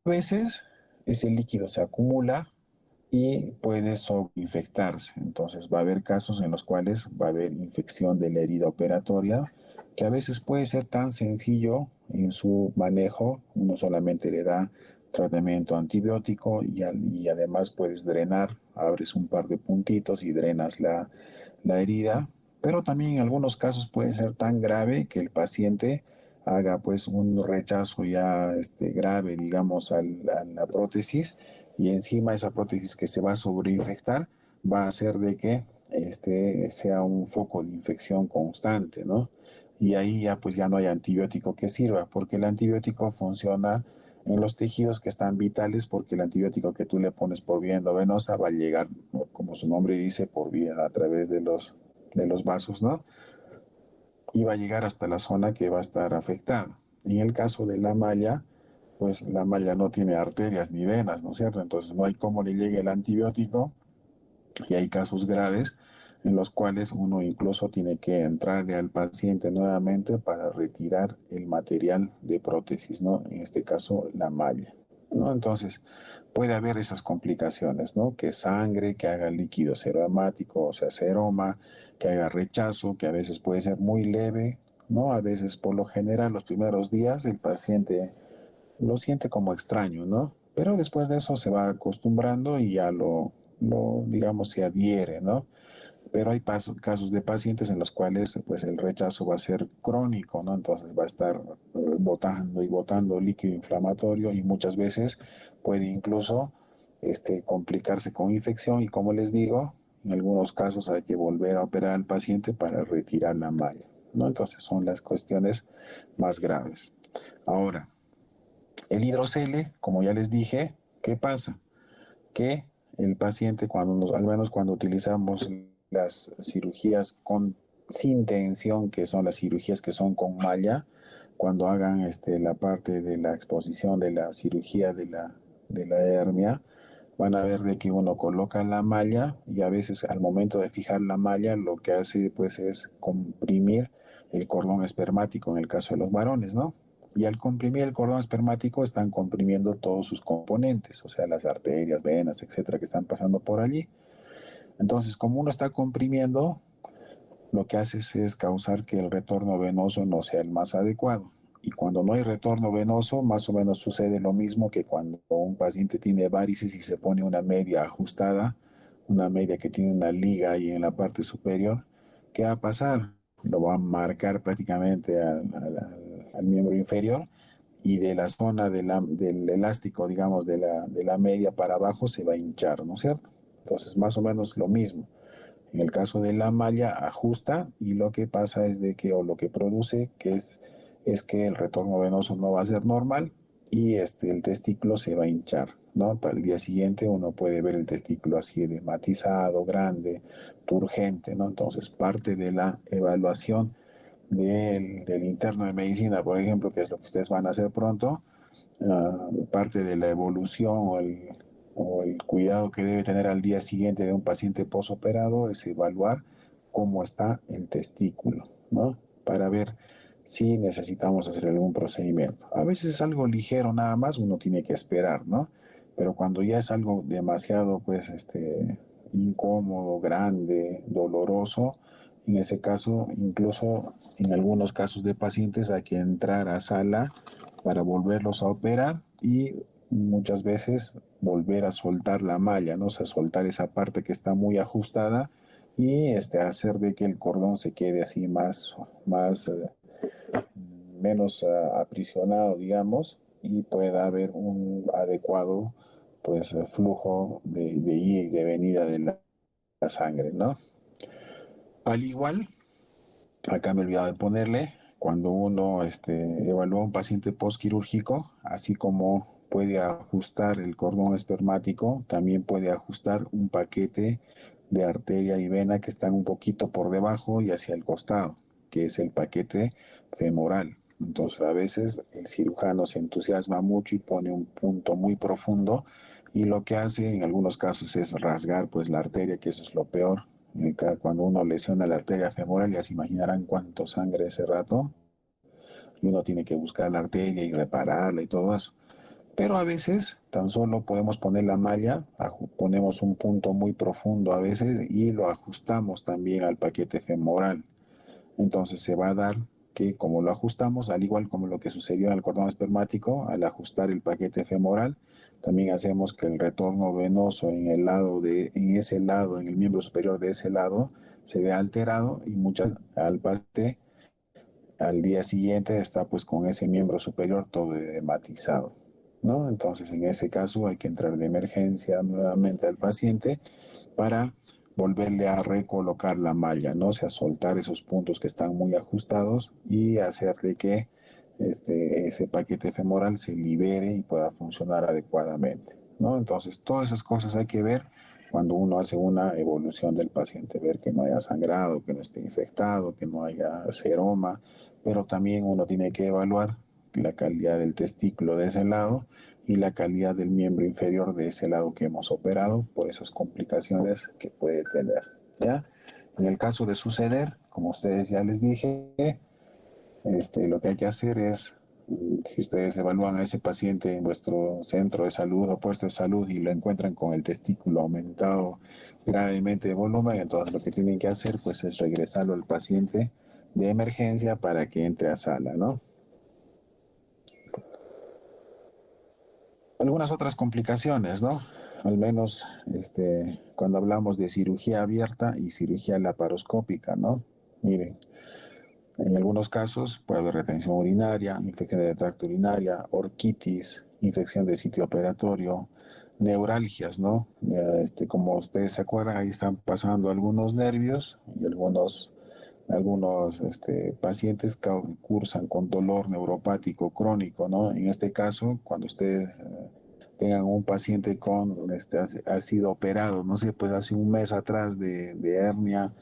veces ese líquido se acumula y puede sobreinfectarse. Entonces va a haber casos en los cuales va a haber infección de la herida operatoria, que a veces puede ser tan sencillo en su manejo. Uno solamente le da tratamiento antibiótico y además puedes drenar, abres un par de puntitos y drenas la herida. Pero también en algunos casos puede ser tan grave que el paciente haga pues un rechazo ya grave, digamos, a la prótesis, y encima esa prótesis que se va a sobreinfectar va a hacer de que sea un foco de infección constante, ¿no? Y ahí ya pues ya no hay antibiótico que sirva, porque el antibiótico funciona en los tejidos que están vitales, porque el antibiótico que tú le pones por vía endovenosa va a llegar, como su nombre dice, por vía a través de los vasos, ¿no? Y va a llegar hasta la zona que va a estar afectada. En el caso de la malla, pues la malla no tiene arterias ni venas, ¿no es cierto? Entonces no hay cómo le llegue el antibiótico y hay casos graves en los cuales uno incluso tiene que entrarle al paciente nuevamente para retirar el material de prótesis, ¿no? En este caso, la malla, ¿no? Entonces, puede haber esas complicaciones, ¿no? Que sangre, que haga líquido seromático, o sea, seroma, que haga rechazo, que a veces puede ser muy leve, ¿no? A veces, por lo general, los primeros días el paciente lo siente como extraño, ¿no? Pero después de eso se va acostumbrando y ya digamos, se adhiere, ¿no? Pero hay casos de pacientes en los cuales pues el rechazo va a ser crónico, ¿no? Entonces va a estar botando y botando líquido inflamatorio y muchas veces puede incluso complicarse con infección y como les digo, en algunos casos hay que volver a operar al paciente para retirar la malla, ¿no? Entonces son las cuestiones más graves. Ahora, el hidrocele, como ya les dije, ¿qué pasa? Que el paciente, al menos cuando utilizamos las cirugías sin tensión, que son las cirugías que son con malla, cuando hagan la parte de la exposición de la cirugía de la hernia, van a ver de que uno coloca la malla y a veces al momento de fijar la malla lo que hace pues es comprimir el cordón espermático en el caso de los varones, ¿no? Y al comprimir el cordón espermático están comprimiendo todos sus componentes, o sea, las arterias, venas, etcétera, que están pasando por allí. Entonces, como uno está comprimiendo, lo que hace es causar que el retorno venoso no sea el más adecuado. Y cuando no hay retorno venoso, más o menos sucede lo mismo que cuando un paciente tiene varices y se pone una media ajustada, una media que tiene una liga ahí en la parte superior. ¿Qué va a pasar? Lo va a marcar prácticamente al miembro inferior y de la zona del elástico, digamos, de la media para abajo se va a hinchar, ¿no es cierto? Entonces, más o menos lo mismo. En el caso de la malla, ajusta y lo que pasa es de que, o lo que produce, es que el retorno venoso no va a ser normal y el testículo se va a hinchar, ¿no? Para el día siguiente uno puede ver el testículo así edematizado, grande, turgente, ¿no? Entonces, parte de la evaluación del interno de medicina, por ejemplo, que es lo que ustedes van a hacer pronto, parte de la evolución o el cuidado que debe tener al día siguiente de un paciente posoperado es evaluar cómo está el testículo, ¿no? Para ver si necesitamos hacer algún procedimiento. A veces es algo ligero nada más, uno tiene que esperar, ¿no? Pero cuando ya es algo demasiado, pues, incómodo, grande, doloroso, en ese caso, incluso en algunos casos de pacientes hay que entrar a sala para volverlos a operar y muchas veces volver a soltar la malla, ¿no? O sea, soltar esa parte que está muy ajustada y hacer de que el cordón se quede así menos aprisionado, digamos, y pueda haber un adecuado pues flujo de ida y de venida de la sangre, ¿no? Al igual, acá me he olvidado de ponerle, cuando uno evalúa a un paciente postquirúrgico, así como puede ajustar el cordón espermático, también puede ajustar un paquete de arteria y vena que están un poquito por debajo y hacia el costado, que es el paquete femoral. Entonces a veces el cirujano se entusiasma mucho y pone un punto muy profundo y lo que hace en algunos casos es rasgar pues la arteria, que eso es lo peor. Cuando uno lesiona la arteria femoral, ya se imaginarán cuánto sangre ese rato, y uno tiene que buscar la arteria y repararla y todo eso. Pero a veces tan solo podemos poner la malla, ponemos un punto muy profundo a veces y lo ajustamos también al paquete femoral. Entonces se va a dar que como lo ajustamos, al igual como lo que sucedió en el cordón espermático, al ajustar el paquete femoral, también hacemos que el retorno venoso en ese lado, en el miembro superior de ese lado, se vea alterado y muchas al paciente al día siguiente está pues con ese miembro superior todo edematizado, ¿no? Entonces en ese caso hay que entrar de emergencia nuevamente al paciente para volverle a recolocar la malla, ¿no? O sea, soltar esos puntos que están muy ajustados y hacer de que ese paquete femoral se libere y pueda funcionar adecuadamente, ¿no? Entonces todas esas cosas hay que ver cuando uno hace una evolución del paciente, ver que no haya sangrado, que no esté infectado, que no haya seroma, pero también uno tiene que evaluar la calidad del testículo de ese lado y la calidad del miembro inferior de ese lado que hemos operado por esas complicaciones que puede tener, ¿ya? En el caso de suceder, como ustedes ya les dije, lo que hay que hacer es, si ustedes evalúan a ese paciente en vuestro centro de salud o puesto de salud y lo encuentran con el testículo aumentado gravemente de volumen, entonces lo que tienen que hacer pues es regresarlo al paciente de emergencia para que entre a sala, ¿no? Algunas otras complicaciones, ¿no? Al menos cuando hablamos de cirugía abierta y cirugía laparoscópica, ¿no? Miren, en algunos casos puede haber retención urinaria, infección de tracto urinaria, orquitis, infección de sitio operatorio, neuralgias, ¿no? Como ustedes se acuerdan, ahí están pasando algunos nervios y algunos pacientes cursan con dolor neuropático crónico, ¿no? En este caso, cuando ustedes tengan un paciente ha sido operado, no sé, pues hace un mes atrás de hernia,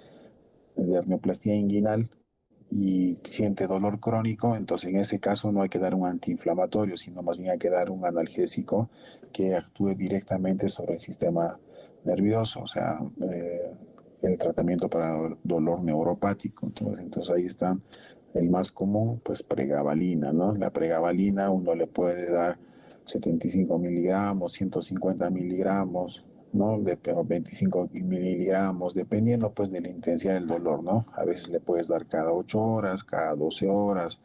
de hernioplastia inguinal, y siente dolor crónico, entonces en ese caso no hay que dar un antiinflamatorio, sino más bien hay que dar un analgésico que actúe directamente sobre el sistema nervioso, o sea, el tratamiento para dolor neuropático. Entonces ahí están el más común, pues pregabalina, ¿no? La pregabalina uno le puede dar 75 miligramos, 150 miligramos, ¿no? De 25 miligramos, dependiendo pues de la intensidad del dolor, ¿no? A veces le puedes dar cada 8 horas, cada 12 horas,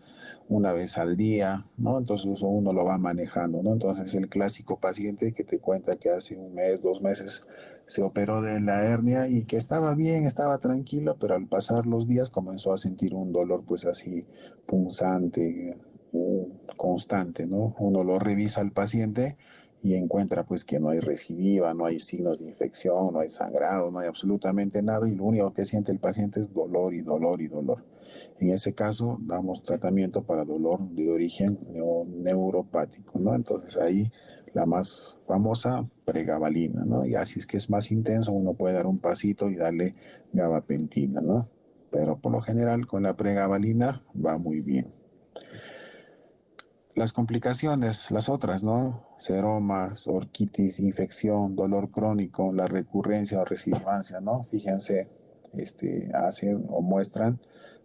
una vez al día, ¿no? Entonces eso uno lo va manejando, ¿no? Entonces el clásico paciente que te cuenta que hace un mes, 2 meses se operó de la hernia y que estaba bien, estaba tranquilo, pero al pasar los días comenzó a sentir un dolor pues así punzante, constante, ¿no? Uno lo revisa al paciente y encuentra pues que no hay recidiva, no hay signos de infección, no hay sangrado, no hay absolutamente nada y lo único que siente el paciente es dolor y dolor y dolor. En ese caso damos tratamiento para dolor de origen neuropático, ¿no? Entonces ahí la más famosa, pregabalina, ¿no? Y así es que es más intenso, uno puede dar un pasito y darle gabapentina, ¿no? Pero por lo general con la pregabalina va muy bien. Las complicaciones, las otras, ¿no? Seromas, orquitis, infección, dolor crónico, la recurrencia o recidivancia, ¿no? Fíjense, hacen o muestran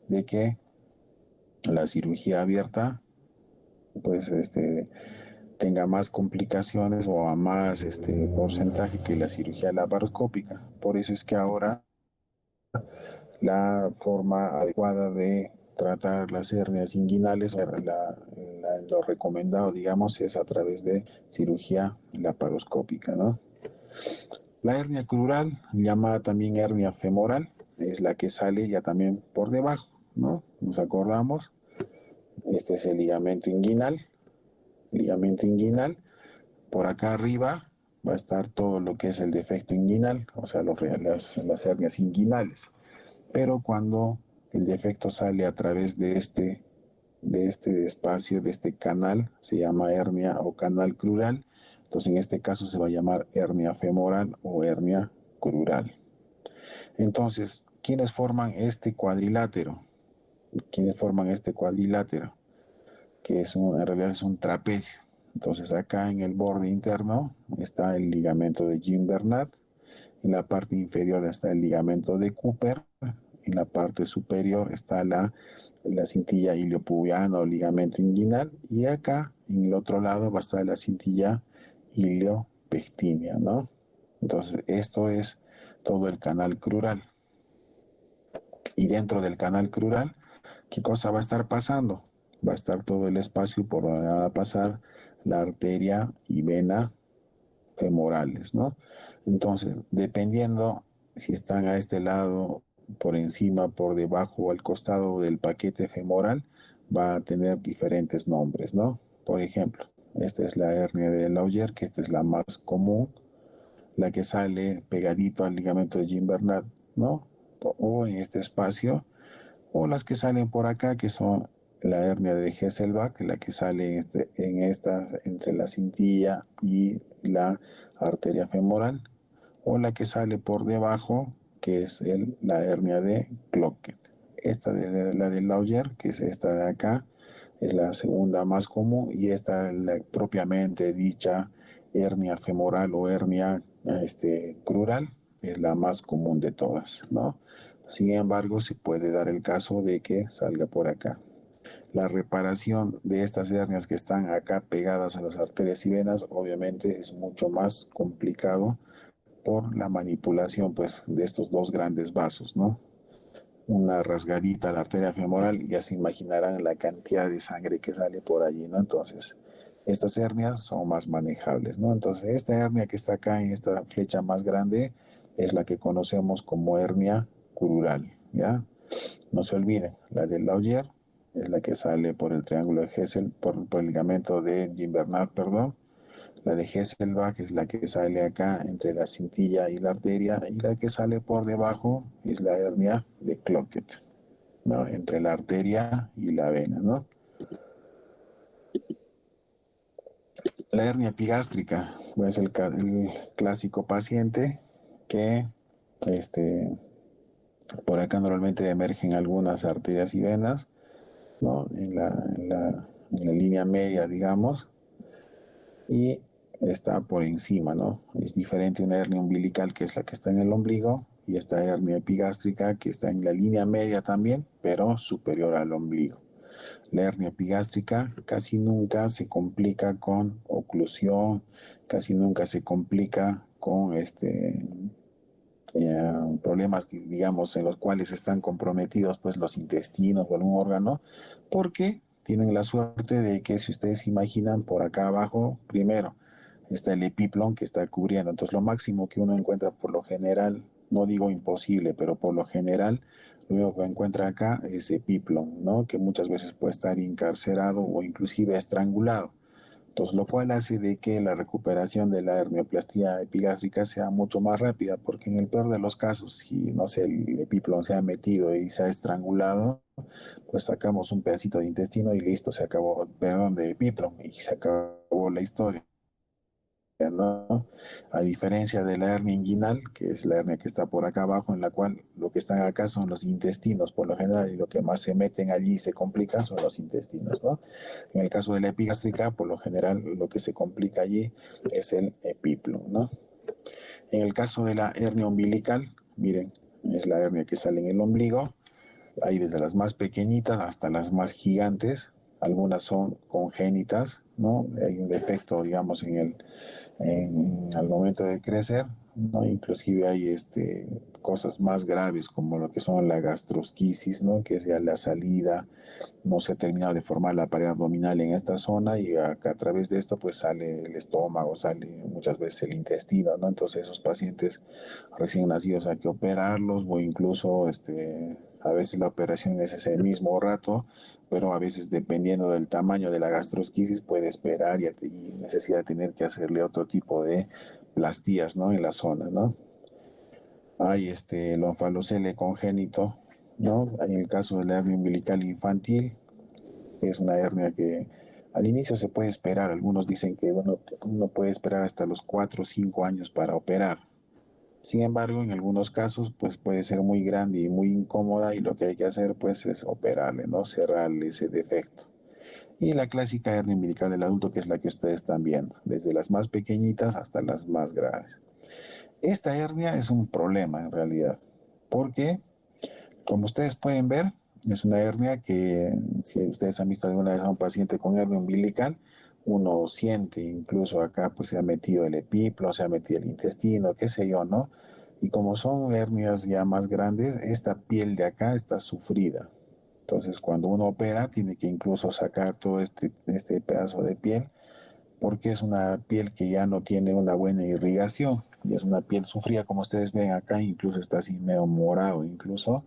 de que la cirugía abierta, pues, tenga más complicaciones o a más porcentaje que la cirugía laparoscópica. Por eso es que ahora la forma adecuada de tratar las hernias inguinales, lo recomendado, digamos, es a través de cirugía laparoscópica, ¿no? La hernia crural, llamada también hernia femoral, es la que sale ya también por debajo, ¿no? Nos acordamos, este es el ligamento inguinal. Ligamento inguinal, por acá arriba va a estar todo lo que es el defecto inguinal, o sea, las hernias inguinales. Pero cuando el defecto sale a través de este espacio, de este canal, se llama hernia o canal crural. Entonces, en este caso se va a llamar hernia femoral o hernia crural. Entonces, ¿quiénes forman este cuadrilátero? ¿Quiénes forman este cuadrilátero? Que en realidad es un trapecio. Entonces, acá en el borde interno está el ligamento de Gimbernat. En la parte inferior está el ligamento de Cooper. En la parte superior está la cintilla iliopubiana o ligamento inguinal. Y acá, en el otro lado, va a estar la cintilla iliopectínea, ¿no? Entonces, esto es todo el canal crural. Y dentro del canal crural, ¿qué cosa va a estar pasando? Va a estar todo el espacio por donde va a pasar la arteria y vena femorales, ¿no? Entonces, dependiendo si están a este lado, por encima, por debajo o al costado del paquete femoral, va a tener diferentes nombres, ¿no? Por ejemplo, esta es la hernia de Lauger, que esta es la más común, la que sale pegadito al ligamento de Gimbernat, ¿no? O en este espacio, o las que salen por acá, que son la hernia de Hesselbach, la que sale entre la cintilla y la arteria femoral, o la que sale por debajo, que es la hernia de Cloquet. Esta de la de Lauger, que es esta de acá, es la segunda más común, y esta la propiamente dicha hernia femoral o hernia crural es la más común de todas, ¿no? Sin embargo, se puede dar el caso de que salga por acá. La reparación de estas hernias que están acá pegadas a las arterias y venas, obviamente es mucho más complicado por la manipulación, pues, de estos dos grandes vasos, ¿no? Una rasgadita a la arteria femoral, ya se imaginarán la cantidad de sangre que sale por allí, ¿no? Entonces, estas hernias son más manejables, ¿no? Entonces, esta hernia que está acá en esta flecha más grande es la que conocemos como hernia crural, ¿ya? No se olviden, la de Lauger es la que sale por el triángulo de Hessel, por el ligamento de Gimbernat, perdón. La de Hesselbach es la que sale acá entre la cintilla y la arteria, y la que sale por debajo es la hernia de Cloquet, ¿no? Entre la arteria y la vena, ¿no? La hernia epigástrica, pues el clásico paciente que por acá normalmente emergen algunas arterias y venas, ¿no? En la línea media, digamos, y está por encima, ¿no? Es diferente una hernia umbilical, que es la que está en el ombligo, y esta hernia epigástrica que está en la línea media también, pero superior al ombligo. La hernia epigástrica casi nunca se complica con oclusión, casi nunca se complica con problemas, digamos, en los cuales están comprometidos pues los intestinos o algún órgano, porque tienen la suerte de que, si ustedes imaginan, por acá abajo, primero está el epiplón que está cubriendo. Entonces, lo máximo que uno encuentra por lo general, no digo imposible, pero por lo general, lo único que encuentra acá es epiplón, ¿no? Que muchas veces puede estar encarcerado o inclusive estrangulado. Entonces, lo cual hace de que la recuperación de la hernioplastia epigástrica sea mucho más rápida, porque en el peor de los casos, si, no sé, el epiplón se ha metido y se ha estrangulado, pues sacamos un pedacito de intestino y listo, se acabó, perdón, de epiplón, y se acabó la historia, ¿no? A diferencia de la hernia inguinal, que es la hernia que está por acá abajo, en la cual lo que están acá son los intestinos por lo general, y lo que más se meten allí y se complican son los intestinos, ¿no? En el caso de la epigástrica, por lo general lo que se complica allí es el epiplón, ¿no? En el caso de la hernia umbilical, miren, es la hernia que sale en el ombligo. Hay desde las más pequeñitas hasta las más gigantes. Algunas son congénitas, ¿no? Hay un defecto, digamos, al momento de crecer. ¿no? Inclusive hay cosas más graves como lo que son la gastrosquisis, ¿no? Que es ya la salida, no se ha terminado de formar la pared abdominal en esta zona y a través de esto pues sale el estómago, sale muchas veces el intestino, ¿no? Entonces esos pacientes recién nacidos hay que operarlos o incluso a veces la operación es ese mismo rato, pero a veces dependiendo del tamaño de la gastrosquisis puede esperar y necesidad de tener que hacerle otro tipo de plastías, ¿no? En la zona, ¿no? Hay el onfalocele congénito, ¿no? En el caso de la hernia umbilical infantil, que es una hernia que al inicio se puede esperar. Algunos dicen que bueno, uno puede esperar hasta los 4 o 5 años para operar. Sin embargo, en algunos casos, pues puede ser muy grande y muy incómoda y lo que hay que hacer, pues, es operarle, ¿no? Cerrarle ese defecto. Y la clásica hernia umbilical del adulto, que es la que ustedes están viendo, desde las más pequeñitas hasta las más graves. Esta hernia es un problema en realidad, porque como ustedes pueden ver, es una hernia que si ustedes han visto alguna vez a un paciente con hernia umbilical, uno siente, incluso acá pues se ha metido el epiplo, se ha metido el intestino, qué sé yo, ¿no? Y como son hernias ya más grandes, esta piel de acá está sufrida. Entonces, cuando uno opera, tiene que incluso sacar todo este pedazo de piel, porque es una piel que ya no tiene una buena irrigación. Y es una piel sufrida, como ustedes ven acá, incluso está así medio morado, incluso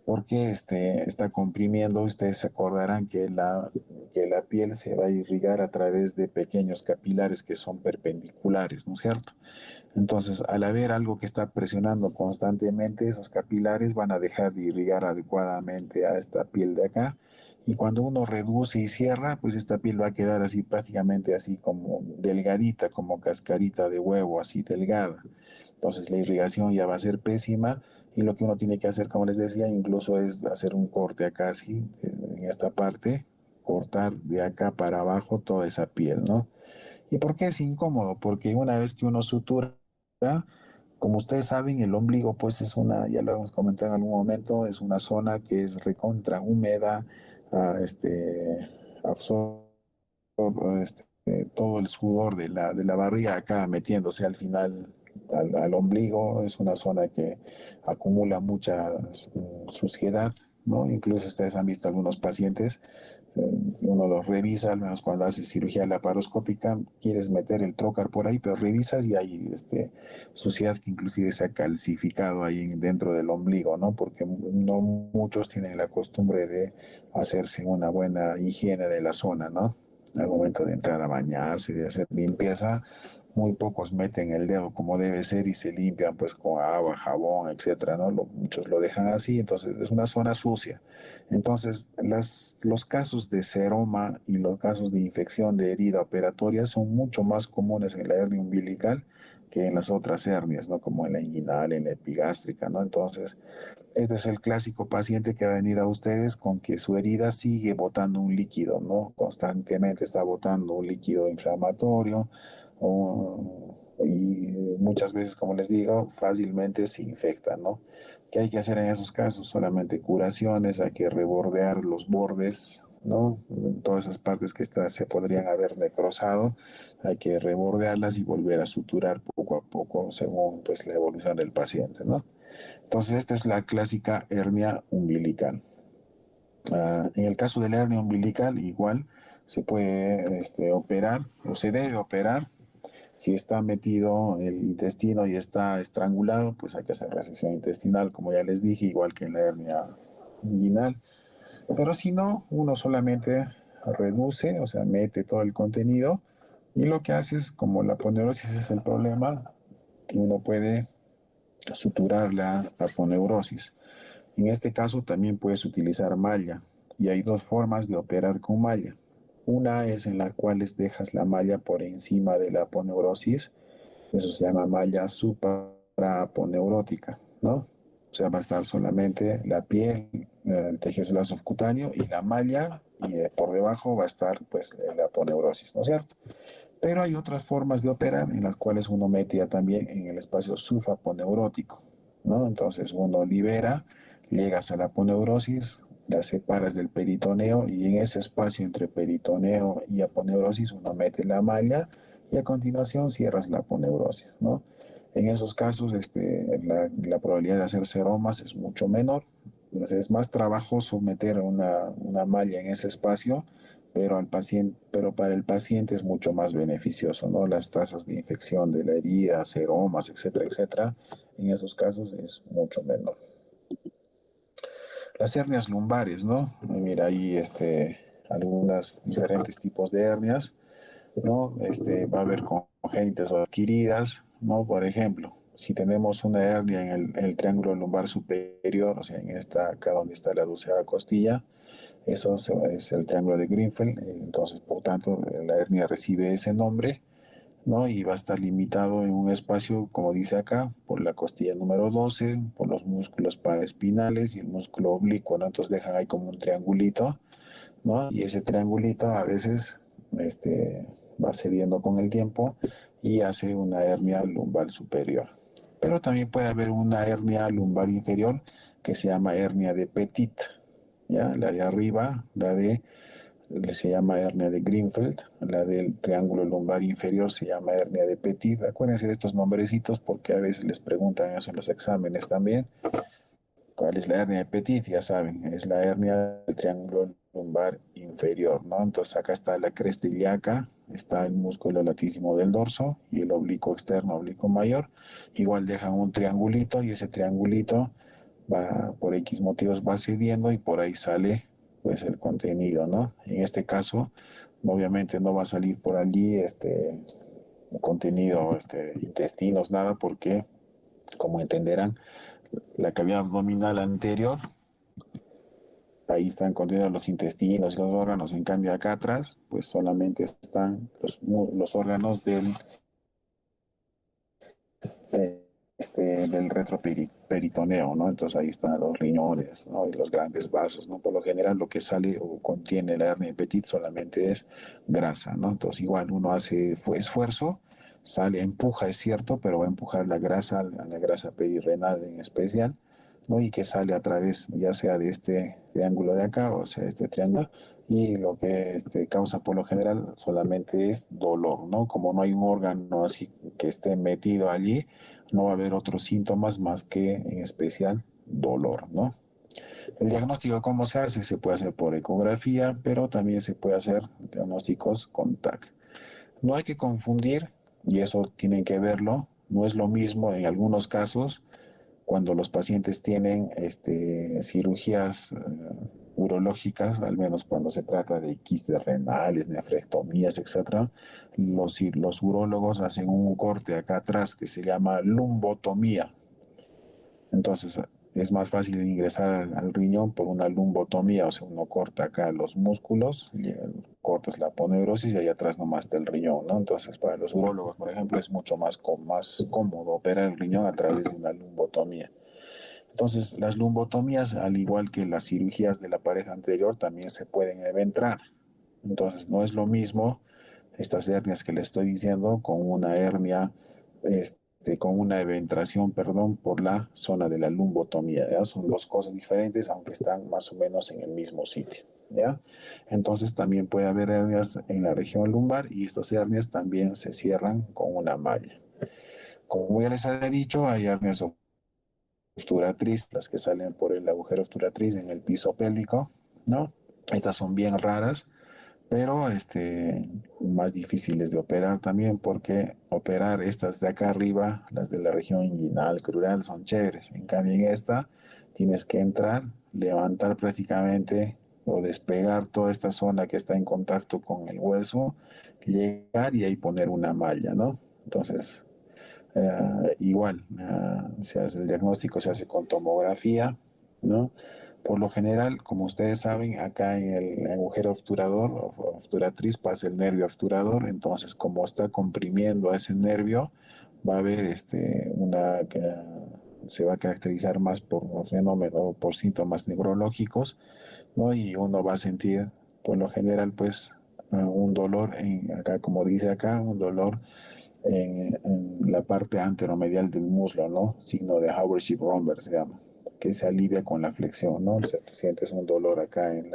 porque está comprimiendo. Ustedes se acordarán que la piel se va a irrigar a través de pequeños capilares que son perpendiculares, ¿no es cierto? Entonces, al haber algo que está presionando constantemente, esos capilares van a dejar de irrigar adecuadamente a esta piel de acá. Y cuando uno reduce y cierra, pues esta piel va a quedar así prácticamente así como delgadita, como cascarita de huevo, así delgada. Entonces la irrigación ya va a ser pésima y lo que uno tiene que hacer, como les decía, incluso es hacer un corte acá así, en esta parte, cortar de acá para abajo toda esa piel, ¿no? ¿Y por qué es incómodo? Porque una vez que uno sutura, como ustedes saben, el ombligo pues es una, ya lo hemos comentado en algún momento, es una zona que es recontra húmeda, ah, absorbe todo el sudor de la barriga acá metiéndose al final al ombligo. Es una zona que acumula mucha suciedad, ¿no? Incluso ustedes han visto algunos pacientes, uno los revisa, al menos cuando hace cirugía laparoscópica, quieres meter el trocar por ahí, pero revisas y hay suciedad que inclusive se ha calcificado ahí dentro del ombligo, ¿no? Porque no muchos tienen la costumbre de hacerse una buena higiene de la zona, ¿no? Al momento de entrar a bañarse, de hacer limpieza, muy pocos meten el dedo como debe ser y se limpian pues con agua, jabón, etcétera, ¿no? Muchos lo dejan así, entonces es una zona sucia. Entonces, los casos de seroma y los casos de infección de herida operatoria son mucho más comunes en la hernia umbilical que en las otras hernias, ¿no? Como en la inguinal, en la epigástrica, ¿no? Entonces, este es el clásico paciente que va a venir a ustedes con que su herida sigue botando un líquido, ¿no? Constantemente está botando un líquido inflamatorio y muchas veces, como les digo, fácilmente se infecta, ¿no? ¿Qué hay que hacer en esos casos? Solamente curaciones, hay que rebordear los bordes, ¿no? Todas esas partes que se podrían haber necrosado, hay que rebordearlas y volver a suturar poco a poco según pues, la evolución del paciente, ¿no? Entonces, esta es la clásica hernia umbilical. En el caso de la hernia umbilical, igual se puede operar o se debe operar. Si está metido el intestino y está estrangulado, pues hay que hacer resección intestinal, como ya les dije, igual que en la hernia inguinal. Pero si no, uno solamente reduce, o sea, mete todo el contenido y lo que hace es, como la aponeurosis es el problema, uno puede suturar la aponeurosis. En este caso también puedes utilizar malla y hay dos formas de operar con malla. Una es en la cual dejas la malla por encima de la aponeurosis, eso se llama malla supraaponeurótica, ¿no? O sea, va a estar solamente la piel, el tejido celular subcutáneo y la malla, y por debajo va a estar pues la aponeurosis, ¿no es cierto? Pero hay otras formas de operar en las cuales uno mete ya también en el espacio subaponeurótico, ¿no? Entonces uno libera, llegas a la aponeurosis, la separas del peritoneo y en ese espacio entre peritoneo y aponeurosis uno mete la malla y a continuación cierras la aponeurosis, ¿no? En esos casos, la probabilidad de hacer seromas es mucho menor. Entonces, es más trabajoso meter una malla en ese espacio, pero para el paciente es mucho más beneficioso, ¿no? Las tasas de infección de la herida, seromas, etcétera, etcétera, en esos casos es mucho menor. Las hernias lumbares, ¿no? Mira, ahí algunos diferentes tipos de hernias, ¿no? Va a haber congénitas o adquiridas, ¿no? Por ejemplo, si tenemos una hernia en el triángulo lumbar superior, o sea, acá donde está la 12ª costilla, es el triángulo de Greenfeld, entonces, por tanto, la hernia recibe ese nombre, ¿no? Y va a estar limitado en un espacio, como dice acá, por la costilla número 12, por los músculos paraespinales y el músculo oblicuo, ¿no? Entonces dejan ahí como un triangulito, ¿no? Y ese triangulito a veces va cediendo con el tiempo y hace una hernia lumbar superior. Pero también puede haber una hernia lumbar inferior que se llama hernia de Petit, ¿ya? La de arriba, se llama hernia de Greenfeld, la del triángulo lumbar inferior se llama hernia de Petit. Acuérdense de estos nombrecitos porque a veces les preguntan eso en los exámenes también. ¿Cuál es la hernia de Petit? Ya saben, es la hernia del triángulo lumbar inferior, ¿no? Entonces acá está la cresta ilíaca, está el músculo latísimo del dorso y el oblicuo externo, oblicuo mayor. Igual dejan un triangulito y ese triangulito va, por X motivos va cediendo y por ahí sale pues el contenido, ¿no? En este caso, obviamente no va a salir por allí contenido, intestinos, nada, porque como entenderán, la cavidad abdominal anterior, ahí están contenidos los intestinos y los órganos, en cambio acá atrás, pues solamente están los órganos eh, del retroperitoneo, ¿no? Entonces ahí están los riñones, ¿no? Y los grandes vasos, ¿no? Por lo general lo que sale o contiene la hernia de Petit solamente es grasa, ¿no? Entonces igual uno hace esfuerzo, sale, empuja, es cierto, pero va a empujar a la grasa perirrenal en especial, ¿no? Y que sale a través ya sea de este triángulo de acá, o sea, este triángulo, y lo que causa por lo general solamente es dolor, ¿no? Como no hay un órgano así que esté metido allí, no va a haber otros síntomas más que en especial dolor, ¿no? El diagnóstico, ¿cómo se hace? Se puede hacer por ecografía, pero también se puede hacer diagnósticos con TAC. No hay que confundir, y eso tienen que verlo, no es lo mismo en algunos casos cuando los pacientes tienen cirugías urológicas, al menos cuando se trata de quistes renales, nefrectomías, etcétera, los urólogos hacen un corte acá atrás que se llama lumbotomía. Entonces es más fácil ingresar al riñón por una lumbotomía, o sea, uno corta acá los músculos, cortas la aponeurosis y ahí atrás nomás está el riñón, ¿no? Entonces para los urólogos, por ejemplo, es mucho más cómodo operar el riñón a través de una lumbotomía. Entonces, las lumbotomías, al igual que las cirugías de la pared anterior, también se pueden eventrar. Entonces, no es lo mismo estas hernias que le estoy diciendo con una hernia, con una eventración, perdón, por la zona de la lumbotomía. ¿Ya? Son dos cosas diferentes, aunque están más o menos en el mismo sitio. ¿Ya? Entonces, también puede haber hernias en la región lumbar y estas hernias también se cierran con una malla. Como ya les había dicho, hay hernias obturatriz, las que salen por el agujero obturatriz en el piso pélvico, ¿no? Estas son bien raras, pero más difíciles de operar también porque operar estas de acá arriba, las de la región inguinal, crural, son chéveres. En cambio en esta tienes que entrar, levantar prácticamente o despegar toda esta zona que está en contacto con el hueso, llegar y ahí poner una malla, ¿no? Entonces, igual, se hace el diagnóstico, se hace con tomografía, ¿no? Por lo general, como ustedes saben, acá en el agujero obturador o obturatriz pasa el nervio obturador, entonces como está comprimiendo a ese nervio, va a haber que se va a caracterizar más por un fenómeno, por síntomas neurológicos, ¿no? Y uno va a sentir, por lo general, pues, un dolor, acá, como dice acá, un dolor en la parte anteromedial del muslo, ¿no? Signo de Hauer-Ship-Romberg se llama, que se alivia con la flexión, ¿no? O sea, sientes un dolor acá en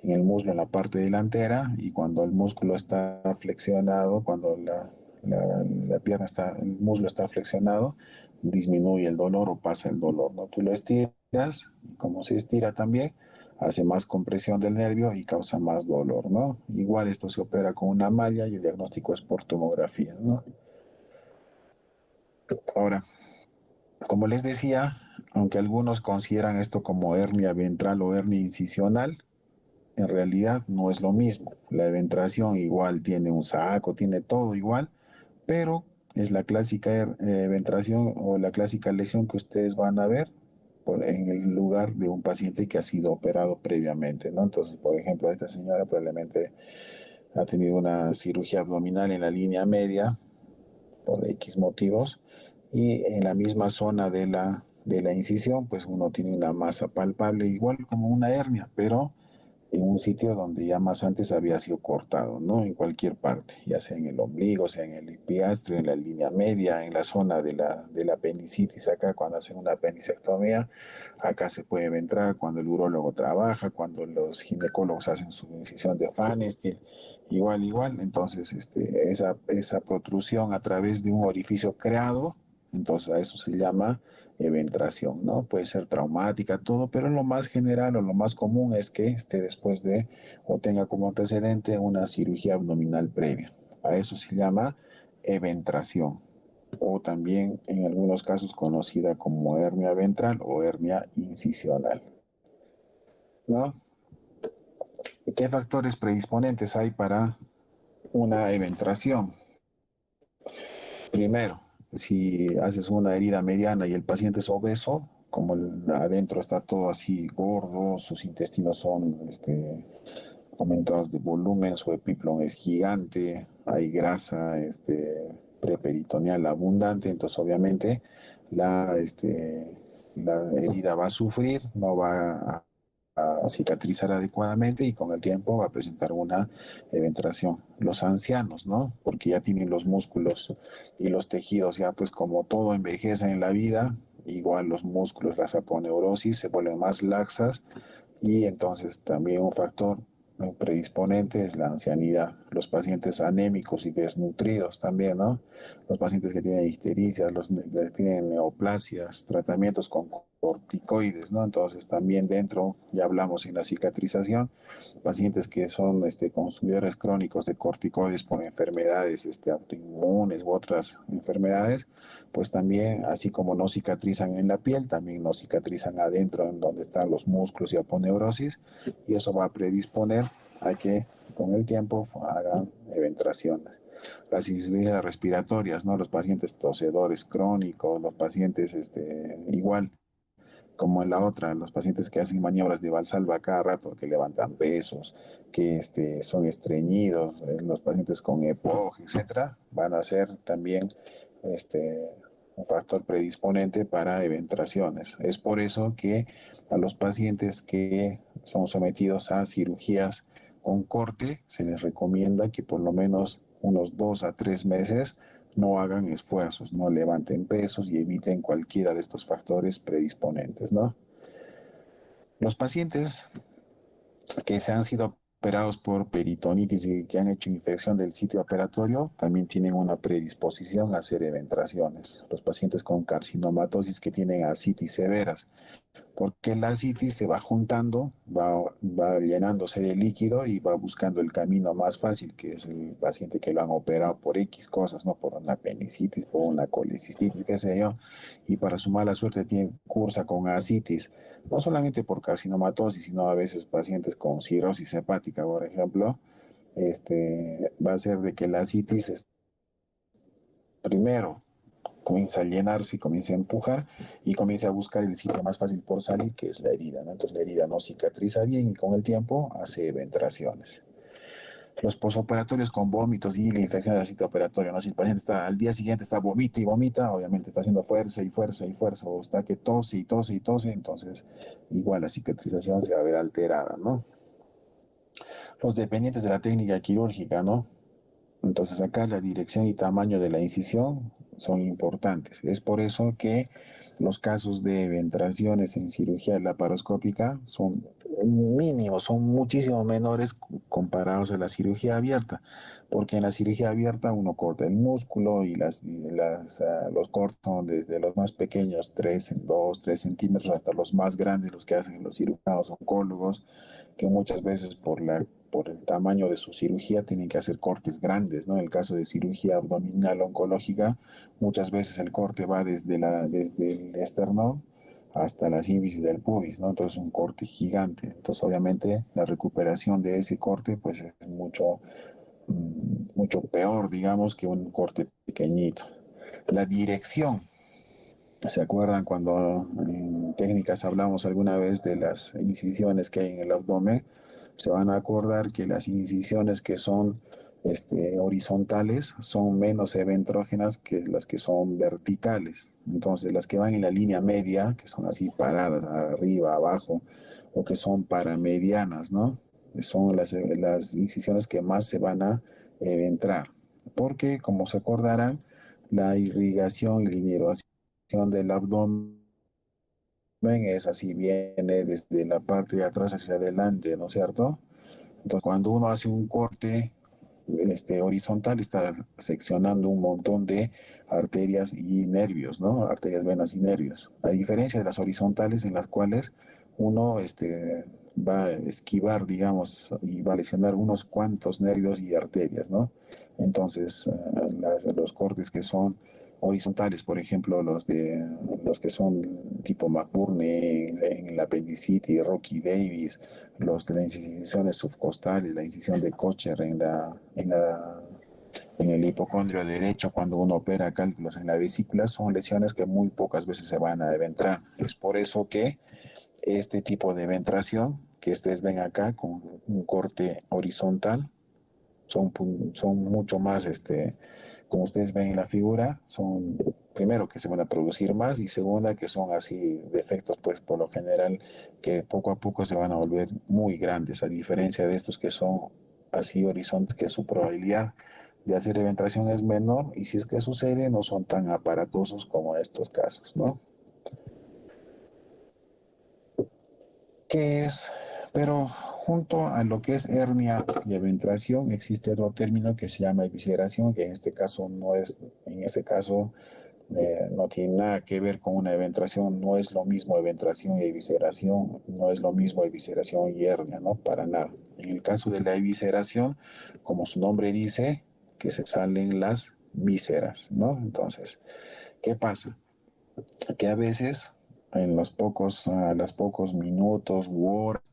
el muslo, en la parte delantera, y cuando el músculo está flexionado, cuando la pierna está, el muslo está flexionado, disminuye el dolor o pasa el dolor, ¿no? Tú lo estiras, y como se estira también, hace más compresión del nervio y causa más dolor, ¿no? Igual esto se opera con una malla y el diagnóstico es por tomografía, ¿no? Ahora, como les decía, aunque algunos consideran esto como hernia ventral o hernia incisional, en realidad no es lo mismo. La eventración igual tiene un saco, tiene todo igual, pero es la clásica eventración o la clásica lesión que ustedes van a ver en el lugar de un paciente que ha sido operado previamente, ¿no? Entonces, por ejemplo, esta señora probablemente ha tenido una cirugía abdominal en la línea media por X motivos y en la misma zona de la incisión, pues uno tiene una masa palpable igual como una hernia, pero en un sitio donde ya más antes había sido cortado, ¿no? En cualquier parte, ya sea en el ombligo, sea en el epigastrio, en la línea media, en la zona de la apendicitis, acá cuando hacen una apendicectomía, acá se puede entrar cuando el urólogo trabaja, cuando los ginecólogos hacen su incisión de Pfannenstiel, igual, entonces esa protrusión a través de un orificio creado, entonces a eso se llama eventración, ¿no? Puede ser traumática, todo, pero lo más general o lo más común es que esté después de o tenga como antecedente una cirugía abdominal previa. A eso se llama eventración o también en algunos casos conocida como hernia ventral o hernia incisional, ¿no? ¿Qué factores predisponentes hay para una eventración? Primero, si haces una herida mediana y el paciente es obeso, como adentro está todo así gordo, sus intestinos son aumentados de volumen, su epiplón es gigante, hay grasa preperitoneal abundante, entonces obviamente la, la herida va a sufrir, no va a cicatrizar adecuadamente y con el tiempo va a presentar una eventración. Los ancianos, ¿no? Porque ya tienen los músculos y los tejidos, ya pues como todo envejece en la vida, igual los músculos, la saponeurosis se vuelven más laxas y entonces también un factor predisponente es la ancianidad. Los pacientes anémicos y desnutridos también, ¿no? Los pacientes que tienen ictericia, los que tienen neoplasias, tratamientos con corticoides, ¿no? Entonces también dentro, ya hablamos en la cicatrización, pacientes que son consumidores crónicos de corticoides por enfermedades autoinmunes u otras enfermedades, pues también, así como no cicatrizan en la piel, también no cicatrizan adentro en donde están los músculos y aponeurosis, y eso va a predisponer a que con el tiempo hagan eventraciones. Las insuficiencias respiratorias, ¿no? Los pacientes tosedores crónicos, los pacientes igual como en la otra, los pacientes que hacen maniobras de Valsalva cada rato, que levantan pesos, que son estreñidos, los pacientes con EPOG, etcétera, van a ser también un factor predisponente para eventraciones. Es por eso que a los pacientes que son sometidos a cirugías con corte se les recomienda que por lo menos unos 2 a 3 meses no hagan esfuerzos, no levanten pesos y eviten cualquiera de estos factores predisponentes, ¿no? Los pacientes que se han sido operados por peritonitis y que han hecho infección del sitio operatorio también tienen una predisposición a hacer eventraciones. Los pacientes con carcinomatosis que tienen ascitis severas, porque la ascitis se va juntando, va llenándose de líquido y va buscando el camino más fácil, que es el paciente que lo han operado por X cosas, ¿no? Por una apendicitis, por una colecistitis, qué sé yo, y para su mala suerte cursa con ascitis, no solamente por carcinomatosis, sino a veces pacientes con cirrosis hepática, por ejemplo, va a ser de que la ascitis primero comienza a llenarse y comienza a empujar y comienza a buscar el sitio más fácil por salir, que es la herida, ¿no? Entonces la herida no cicatriza bien y con el tiempo hace eventraciones. Los posoperatorios con vómitos y la infección del sitio operatorio, ¿no? Si el paciente está al día siguiente está vomita y vomita, obviamente está haciendo fuerza y fuerza y fuerza, o está que tose y tose y tose, entonces igual la cicatrización se va a ver alterada, ¿no? Los dependientes de la técnica quirúrgica, ¿no? Entonces acá la dirección y tamaño de la incisión son importantes. Es por eso que los casos de eventraciones en cirugía laparoscópica son mínimos, son muchísimo menores comparados a la cirugía abierta, porque en la cirugía abierta uno corta el músculo y los cortan desde los más pequeños, 2, 3 centímetros, hasta los más grandes, los que hacen los cirujanos oncólogos, que muchas veces por el tamaño de su cirugía tienen que hacer cortes grandes, ¿no? En el caso de cirugía abdominal oncológica, muchas veces el corte va desde el esternón hasta las índices del pubis, ¿no? Entonces un corte gigante. Entonces obviamente la recuperación de ese corte pues es mucho peor, digamos, que un corte pequeñito. La dirección. ¿Se acuerdan cuando en técnicas hablamos alguna vez de las incisiones que hay en el abdomen? Se van a acordar que las incisiones que son horizontales son menos eventrógenas que las que son verticales. Entonces, las que van en la línea media, que son así paradas, arriba, abajo, o que son paramedianas, ¿no? Son las incisiones que más se van a eventrar. Porque, como se acordarán, la irrigación y la inervación del abdomen es así, viene desde la parte de atrás hacia adelante, ¿no es cierto? Entonces, cuando uno hace un corte horizontal, está seccionando un montón de arterias y nervios, ¿no? Arterias, venas y nervios. A diferencia de las horizontales en las cuales uno va a esquivar, digamos, y va a lesionar unos cuantos nervios y arterias, ¿no? Entonces, los cortes que son horizontales, por ejemplo, los que son tipo McBurney en el apendicitis, Rocky Davis, los de las incisiones subcostales, la incisión de Kocher en el hipocondrio derecho, cuando uno opera cálculos en la vesícula, son lesiones que muy pocas veces se van a eventrar. Es por eso que este tipo de eventración que ustedes ven acá con un corte horizontal son mucho más, como ustedes ven en la figura, son primero que se van a producir más y segunda que son así defectos, pues por lo general que poco a poco se van a volver muy grandes, a diferencia de estos que son así horizontes, que su probabilidad de hacer eventración es menor y si es que sucede no son tan aparatosos como estos casos, ¿no? ¿Qué es? Pero junto a lo que es hernia y eventración, existe otro término que se llama evisceración, que en este caso no es, en ese caso no tiene nada que ver con una eventración, no es lo mismo eventración y evisceración, no es lo mismo evisceración y hernia, ¿no? Para nada. En el caso de la evisceración, como su nombre dice, que se salen las vísceras, ¿no? Entonces, ¿qué pasa? Que a veces, a los pocos minutos u horas,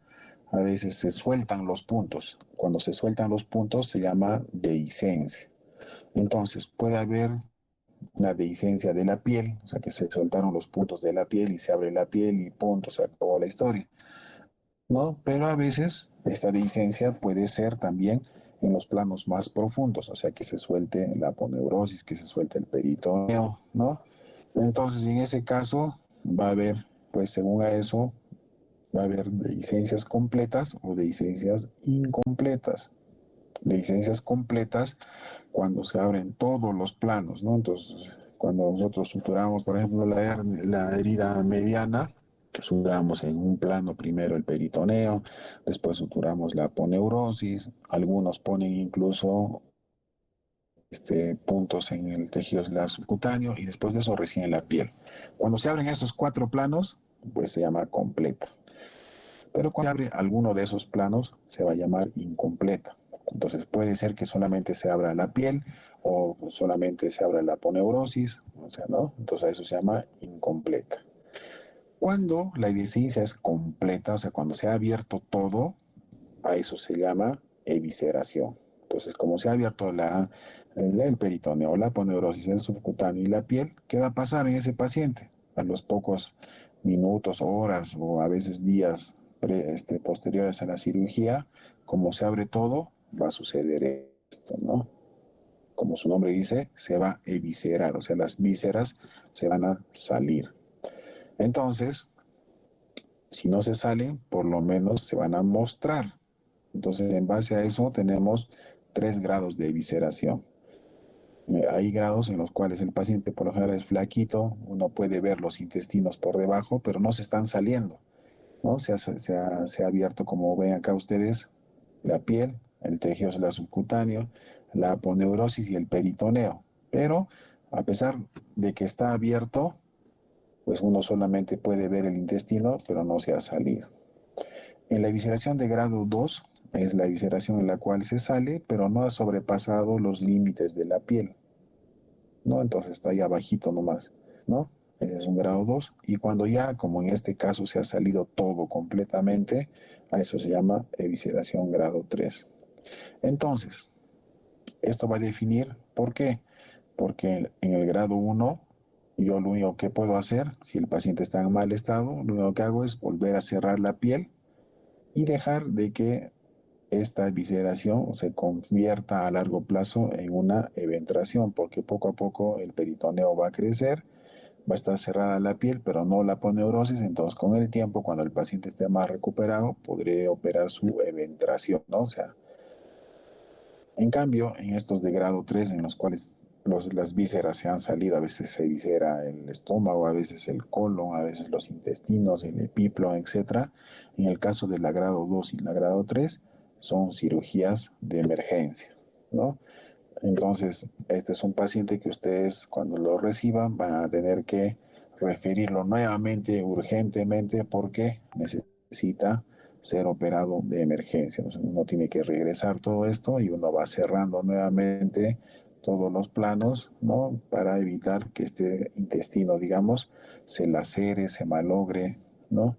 a veces se sueltan los puntos. Cuando se sueltan los puntos se llama dehiscencia. Entonces puede haber una dehiscencia de la piel, o sea que se soltaron los puntos de la piel y se abre la piel y punto, se acabó la historia, ¿no? Pero a veces esta dehiscencia puede ser también en los planos más profundos, o sea que se suelte la aponeurosis, que se suelte el peritoneo, ¿no? Entonces en ese caso va a haber, pues según a eso, va a haber licencias completas o licencias incompletas. Licencias completas cuando se abren todos los planos, ¿no? Entonces, cuando nosotros suturamos, por ejemplo, la herida mediana, suturamos en un plano primero el peritoneo, después suturamos la aponeurosis, algunos ponen incluso puntos en el tejido subcutáneo y después de eso recién en la piel. Cuando se abren esos 4 planos, pues se llama completa. Pero cuando se abre alguno de esos planos, se va a llamar incompleta. Entonces puede ser que solamente se abra la piel o solamente se abra la aponeurosis, o sea, ¿no? Entonces eso se llama incompleta. Cuando la eviscencia es completa, o sea, cuando se ha abierto todo, a eso se llama evisceración. Entonces, como se ha abierto el peritoneo, la aponeurosis, el subcutáneo y la piel, ¿qué va a pasar en ese paciente? A los pocos minutos, horas o a veces días posteriores a la cirugía, como se abre todo, va a suceder esto, ¿no? Como su nombre dice, se va a eviscerar, o sea, las vísceras se van a salir. Entonces, si no se salen, por lo menos se van a mostrar. Entonces, en base a eso, tenemos 3 grados de evisceración. Hay grados en los cuales el paciente por lo general es flaquito, uno puede ver los intestinos por debajo, pero no se están saliendo, ¿no? Se ha abierto, como ven acá ustedes, la piel, el tejido celular subcutáneo, la aponeurosis y el peritoneo. Pero a pesar de que está abierto, pues uno solamente puede ver el intestino, pero no se ha salido. En la evisceración de grado 2 es la evisceración en la cual se sale, pero no ha sobrepasado los límites de la piel, ¿no? Entonces está ahí abajito nomás, ¿no? Ese es un grado 2. Y cuando ya, como en este caso, se ha salido todo completamente, a eso se llama evisceración grado 3. Entonces, esto va a definir por qué. Porque en el grado 1, yo lo único que puedo hacer, si el paciente está en mal estado, lo único que hago es volver a cerrar la piel y dejar de que esta evisceración se convierta a largo plazo en una eventración, porque poco a poco el peritoneo va a crecer, va a estar cerrada la piel, pero no la aponeurosis. Entonces con el tiempo, cuando el paciente esté más recuperado, podré operar su eventración, ¿no? O sea, en cambio, en estos de grado 3, en los cuales las vísceras se han salido, a veces se viscera el estómago, a veces el colon, a veces los intestinos, el epiplo, etcétera. En el caso de la grado 2 y la grado 3, son cirugías de emergencia, ¿no? Entonces, este es un paciente que ustedes cuando lo reciban van a tener que referirlo nuevamente, urgentemente, porque necesita ser operado de emergencia. Entonces, uno tiene que regresar todo esto y uno va cerrando nuevamente todos los planos, ¿no? Para evitar que este intestino, digamos, se lacere, se malogre, ¿no?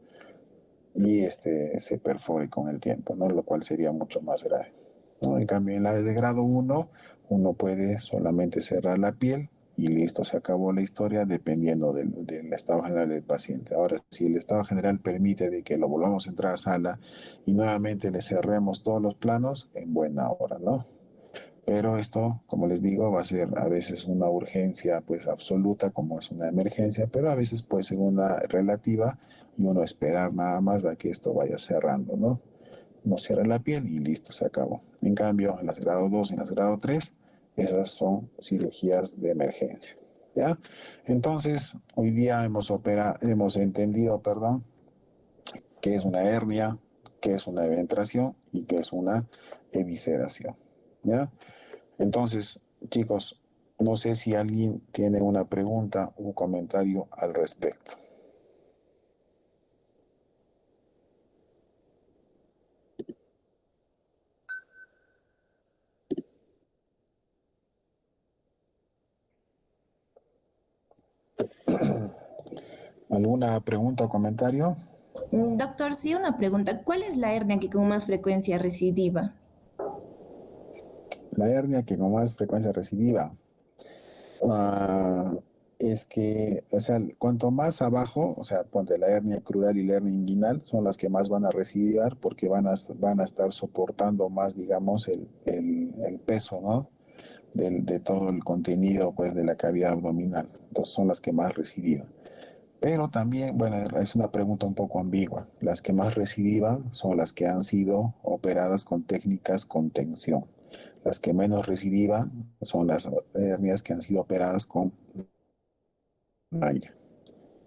Y se perfore con el tiempo, ¿no? Lo cual sería mucho más grave, ¿no? En cambio, en la de grado 1, uno puede solamente cerrar la piel y listo, se acabó la historia dependiendo del estado general del paciente. Ahora, si el estado general permite de que lo volvamos a entrar a sala y nuevamente le cerremos todos los planos, en buena hora, ¿no? Pero esto, como les digo, va a ser a veces una urgencia pues absoluta, como es una emergencia, pero a veces puede ser una relativa y uno esperar nada más a que esto vaya cerrando, ¿no? No cierra la piel y listo, se acabó. En cambio, en las grado 2 y en las grado 3, esas son cirugías de emergencia, ¿ya? Entonces, hoy día hemos entendido, perdón, qué es una hernia, qué es una eventración y qué es una evisceración, ¿ya? Entonces, chicos, no sé si alguien tiene una pregunta o un comentario al respecto. ¿Alguna pregunta o comentario? Doctor, sí, una pregunta. ¿Cuál es la hernia que con más frecuencia recidiva? La hernia que con más frecuencia recidiva. Ah, es que, o sea, cuanto más abajo, o sea, ponte la hernia crural y la hernia inguinal, son las que más van a recidivar porque van a estar soportando más, digamos, el peso, ¿no? De todo el contenido, pues, de la cavidad abdominal. Entonces, son las que más recidivan. Pero también, bueno, es una pregunta un poco ambigua. Las que más recidivan son las que han sido operadas con técnicas con tensión. Las que menos recidivan son las hernias que han sido operadas con malla,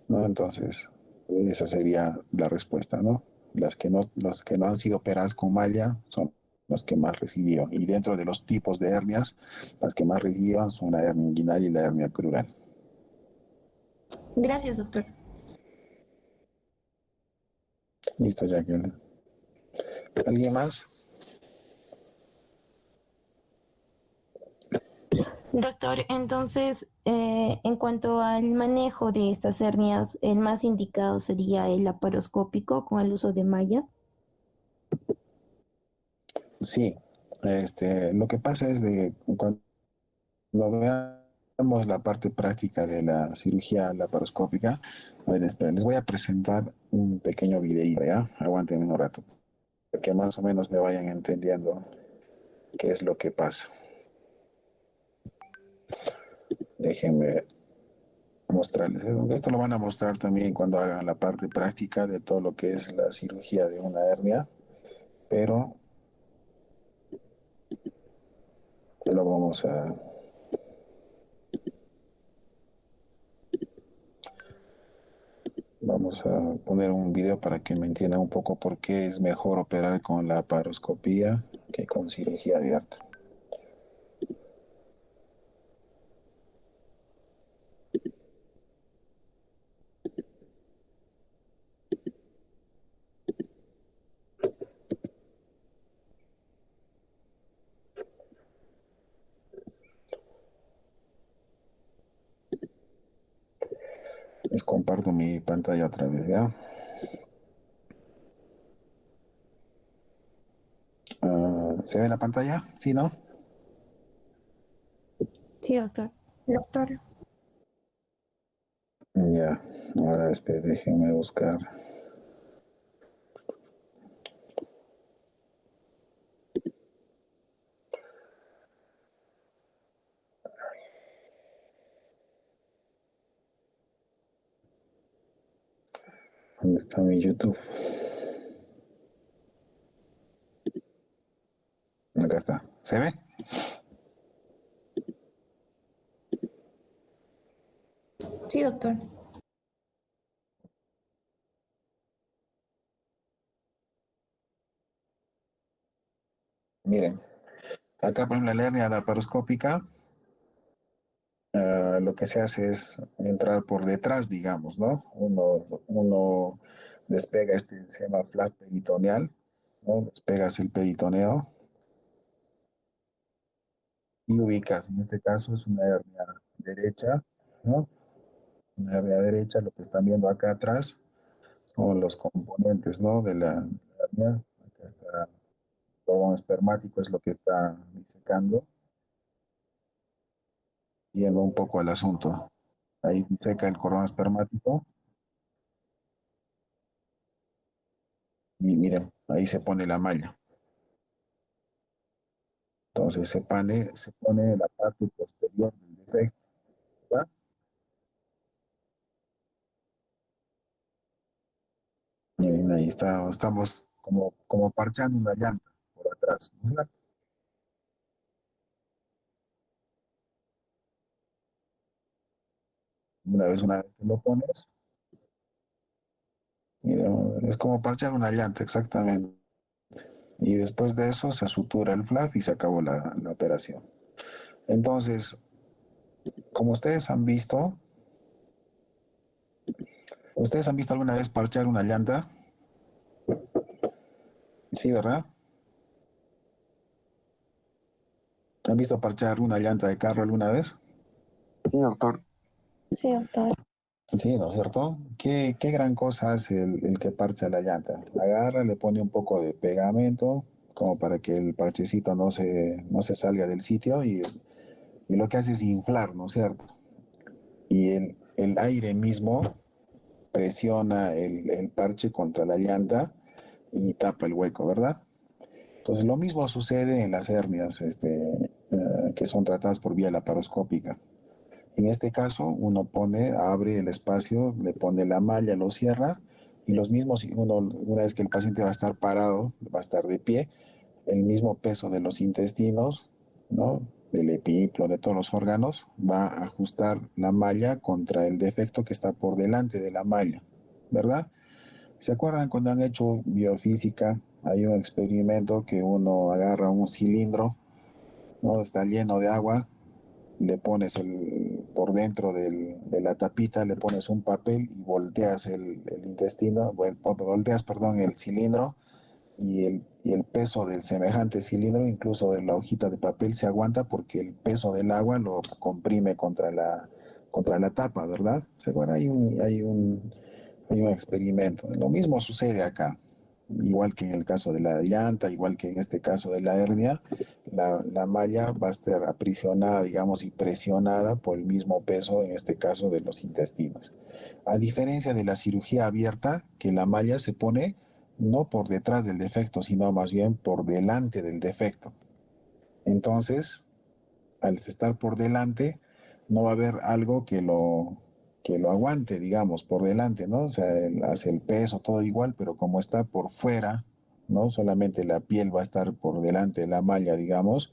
¿no? Entonces, esa sería la respuesta, ¿no? Los que no han sido operadas con malla son las que más recidivan. Y dentro de los tipos de hernias, las que más recidivan son la hernia inguinal y la hernia crural. Gracias, doctor. Listo, Jacqueline. ¿Alguien más? Doctor, entonces, en cuanto al manejo de estas hernias, el más indicado sería el laparoscópico con el uso de malla. Sí, lo que pasa es de cuando veamos la parte práctica de la cirugía laparoscópica, a ver, esperen, les voy a presentar un pequeño videíto, ¿ya? Aguanten un rato, para que más o menos me vayan entendiendo qué es lo que pasa. Déjenme mostrarles, ¿eh? Esto lo van a mostrar también cuando hagan la parte práctica de todo lo que es la cirugía de una hernia, pero lo vamos a poner un video para que me entiendan un poco por qué es mejor operar con la laparoscopía que con cirugía abierta. Les comparto mi pantalla otra vez, ¿ya? ¿Se ve la pantalla? ¿Sí, no? Sí, doctor. Doctor. Ya, ahora espere, déjenme buscar. ¿Dónde está mi YouTube? Acá está. ¿Se ve? Sí, doctor. Miren, acá por ejemplo la hernia laparoscópica, lo que se hace es entrar por detrás, digamos, ¿no? Uno despega se llama flap peritoneal, ¿no? Despegas el peritoneo y ubicas, en este caso es una hernia derecha, ¿no? Una hernia derecha, lo que están viendo acá atrás son los componentes, ¿no? De la hernia. Acá está el cordón espermático, es lo que está disecando, yendo un poco al asunto. Ahí diseca el cordón espermático y miren, ahí se pone la malla. Entonces se pone la parte posterior del defecto, ¿verdad? Miren, ahí está, estamos como parchando una llanta por atrás, ¿verdad? Una vez que lo pones, miren, es como parchar una llanta, exactamente. Y después de eso se sutura el flap y se acabó la operación. Entonces, como ustedes han visto alguna vez parchar una llanta, ¿sí, verdad? ¿Han visto parchar una llanta de carro alguna vez? Sí, doctor. Sí, doctor. Sí, ¿no es cierto? ¿Qué gran cosa hace el que parcha la llanta? Agarra, le pone un poco de pegamento, como para que el parchecito no se salga del sitio y lo que hace es inflar, ¿no es cierto? Y el aire mismo presiona el parche contra la llanta y tapa el hueco, ¿verdad? Entonces lo mismo sucede en las hernias que son tratadas por vía laparoscópica. En este caso, uno abre el espacio, le pone la malla, lo cierra y los mismos, una vez que el paciente va a estar parado, va a estar de pie, el mismo peso de los intestinos, ¿no? Del epiplo, de todos los órganos, va a ajustar la malla contra el defecto que está por delante de la malla, ¿verdad? ¿Se acuerdan cuando han hecho biofísica? Hay un experimento que uno agarra un cilindro, ¿no? Está lleno de agua, le pones por dentro de la tapita, le pones un papel y volteas el intestino, volteas, perdón, el cilindro y el peso del semejante cilindro, incluso de la hojita de papel, se aguanta porque el peso del agua lo comprime contra la tapa, ¿verdad? Seguro hay un experimento. Lo mismo sucede acá. Igual que en el caso de la llanta, igual que en este caso de la hernia, la malla va a estar aprisionada, digamos, y presionada por el mismo peso, en este caso de los intestinos. A diferencia de la cirugía abierta, que la malla se pone no por detrás del defecto, sino más bien por delante del defecto. Entonces, al estar por delante, no va a haber algo que lo aguante, digamos, por delante, ¿no? O sea, hace el peso, todo igual, pero como está por fuera, ¿no? Solamente la piel va a estar por delante de la malla, digamos,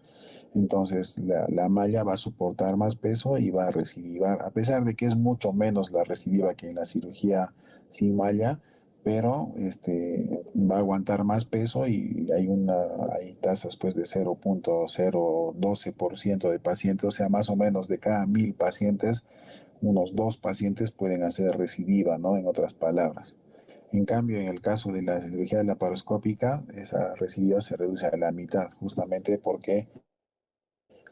entonces la malla va a soportar más peso y va a recidivar, a pesar de que es mucho menos la recidiva que en la cirugía sin malla, pero va a aguantar más peso y hay tasas pues de 0.012% de pacientes, o sea, más o menos de cada 1000 pacientes, unos 2 pacientes pueden hacer recidiva, ¿no? En otras palabras. En cambio, en el caso de la cirugía laparoscópica, esa recidiva se reduce a la mitad, justamente porque,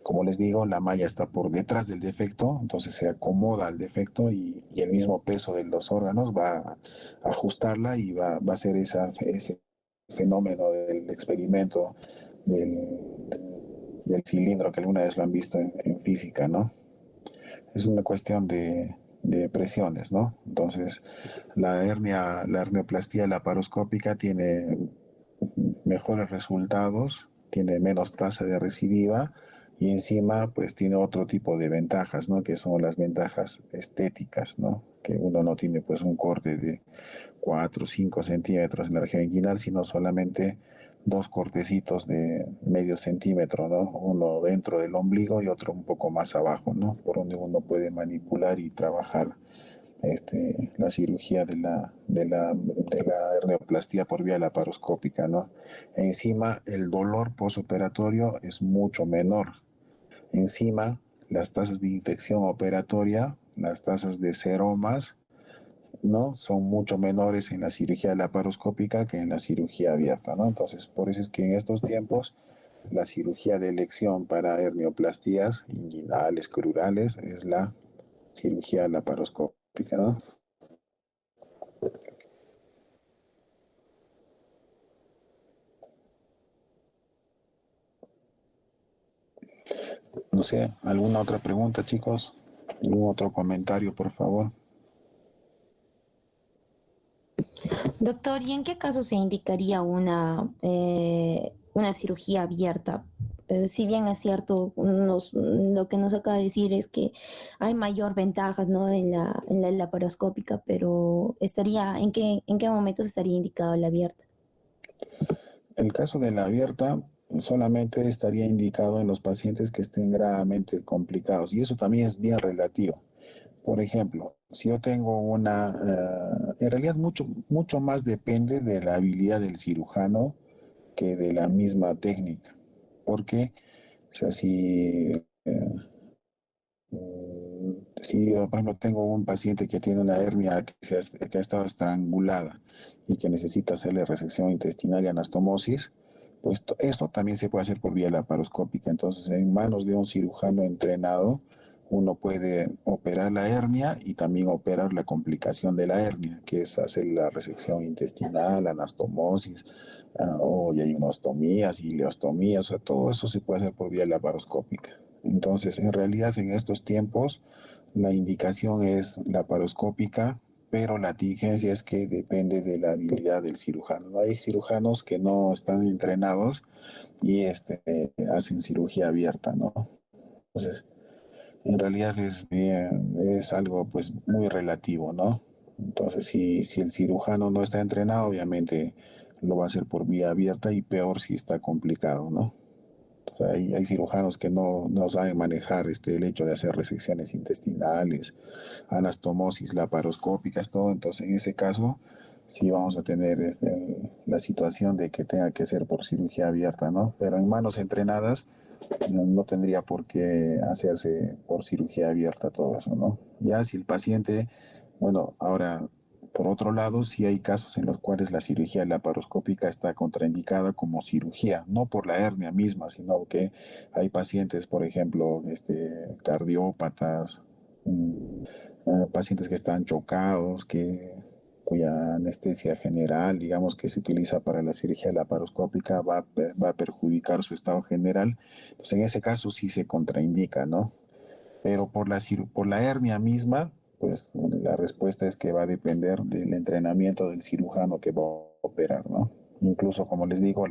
como les digo, la malla está por detrás del defecto, entonces se acomoda al defecto y el mismo peso de los órganos va a ajustarla y va a hacer ese fenómeno del experimento del, del cilindro que alguna vez lo han visto en física, ¿no? Es una cuestión de presiones, ¿no? Entonces, la hernioplastia laparoscópica tiene mejores resultados, tiene menos tasa de recidiva y encima pues tiene otro tipo de ventajas, ¿no? Que son las ventajas estéticas, ¿no? Que uno no tiene pues un corte de 4 o 5 centímetros en la región inguinal, sino solamente dos cortecitos de medio centímetro, ¿no? Uno dentro del ombligo y otro un poco más abajo, ¿no? Por donde uno puede manipular y trabajar la cirugía de la hernioplastia por vía laparoscópica, ¿no? Encima, el dolor posoperatorio es mucho menor. Encima, las tasas de infección operatoria, las tasas de seromas, ¿no? Son mucho menores en la cirugía laparoscópica que en la cirugía abierta, ¿no? Entonces, por eso es que en estos tiempos la cirugía de elección para hernioplastías inguinales, crurales, es la cirugía laparoscópica, ¿no? No sé, ¿alguna otra pregunta, chicos? ¿Algún otro comentario, por favor? Doctor, ¿y en qué caso se indicaría una cirugía abierta? Si bien es cierto, lo que nos acaba de decir es que hay mayor ventajas, ¿no? En la laparoscópica, pero ¿en qué momentos estaría indicado la abierta? El caso de la abierta solamente estaría indicado en los pacientes que estén gravemente complicados y eso también es bien relativo. Por ejemplo, si yo tengo en realidad mucho más depende de la habilidad del cirujano que de la misma técnica. Porque, o sea, si yo, por ejemplo, tengo un paciente que tiene una hernia que ha estado estrangulada y que necesita hacerle resección intestinal y anastomosis, pues esto también se puede hacer por vía laparoscópica. Entonces, en manos de un cirujano entrenado, uno puede operar la hernia y también operar la complicación de la hernia, que es hacer la resección intestinal, anastomosis, o y hay unostomías, ileostomías, o sea, todo eso se puede hacer por vía laparoscópica. Entonces, en realidad, en estos tiempos, la indicación es laparoscópica, pero la diligencia es que depende de la habilidad del cirujano. ¿No? Hay cirujanos que no están entrenados y hacen cirugía abierta, ¿no? Entonces, en realidad es algo pues muy relativo, ¿no? Entonces, si el cirujano no está entrenado, obviamente lo va a hacer por vía abierta y peor si está complicado, ¿no? O sea, hay cirujanos que no saben manejar el hecho de hacer resecciones intestinales, anastomosis laparoscópicas, todo. Entonces, en ese caso, sí vamos a tener la situación de que tenga que ser por cirugía abierta, ¿no? Pero en manos entrenadas no tendría por qué hacerse por cirugía abierta todo eso, ¿no? Ya si el paciente, bueno, ahora, por otro lado, sí hay casos en los cuales la cirugía laparoscópica está contraindicada como cirugía, no por la hernia misma, sino que hay pacientes, por ejemplo, cardiópatas, pacientes que están chocados, cuya anestesia general, digamos, que se utiliza para la cirugía laparoscópica, va a perjudicar su estado general. Entonces, en ese caso sí se contraindica, ¿no? Pero por la hernia misma, pues la respuesta es que va a depender del entrenamiento del cirujano que va a operar, ¿no? Incluso, como les digo,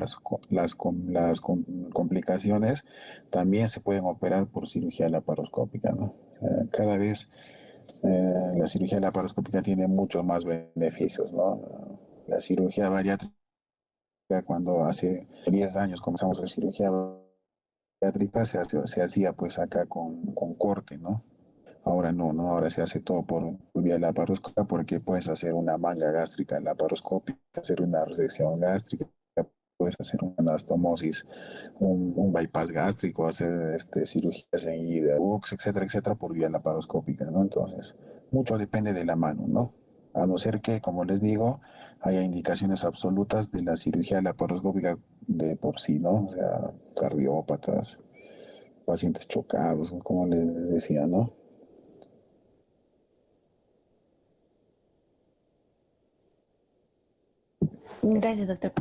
complicaciones también se pueden operar por cirugía laparoscópica, ¿no? Cada vez la cirugía laparoscópica tiene muchos más beneficios, ¿no? La cirugía bariátrica, cuando hace 10 años comenzamos la cirugía bariátrica, se hacía pues acá con corte, ¿no? Ahora no, ¿no? Ahora se hace todo por vía laparoscópica porque puedes hacer una manga gástrica laparoscópica, hacer una resección gástrica, puedes hacer una anastomosis, un bypass gástrico, hacer cirugías en IDEBUX, etcétera, etcétera, por vía laparoscópica, ¿no? Entonces, mucho depende de la mano, ¿no? A no ser que, como les digo, haya indicaciones absolutas de la cirugía laparoscópica de por sí, ¿no? O sea, cardiópatas, pacientes chocados, como les decía, ¿no? Gracias, doctor.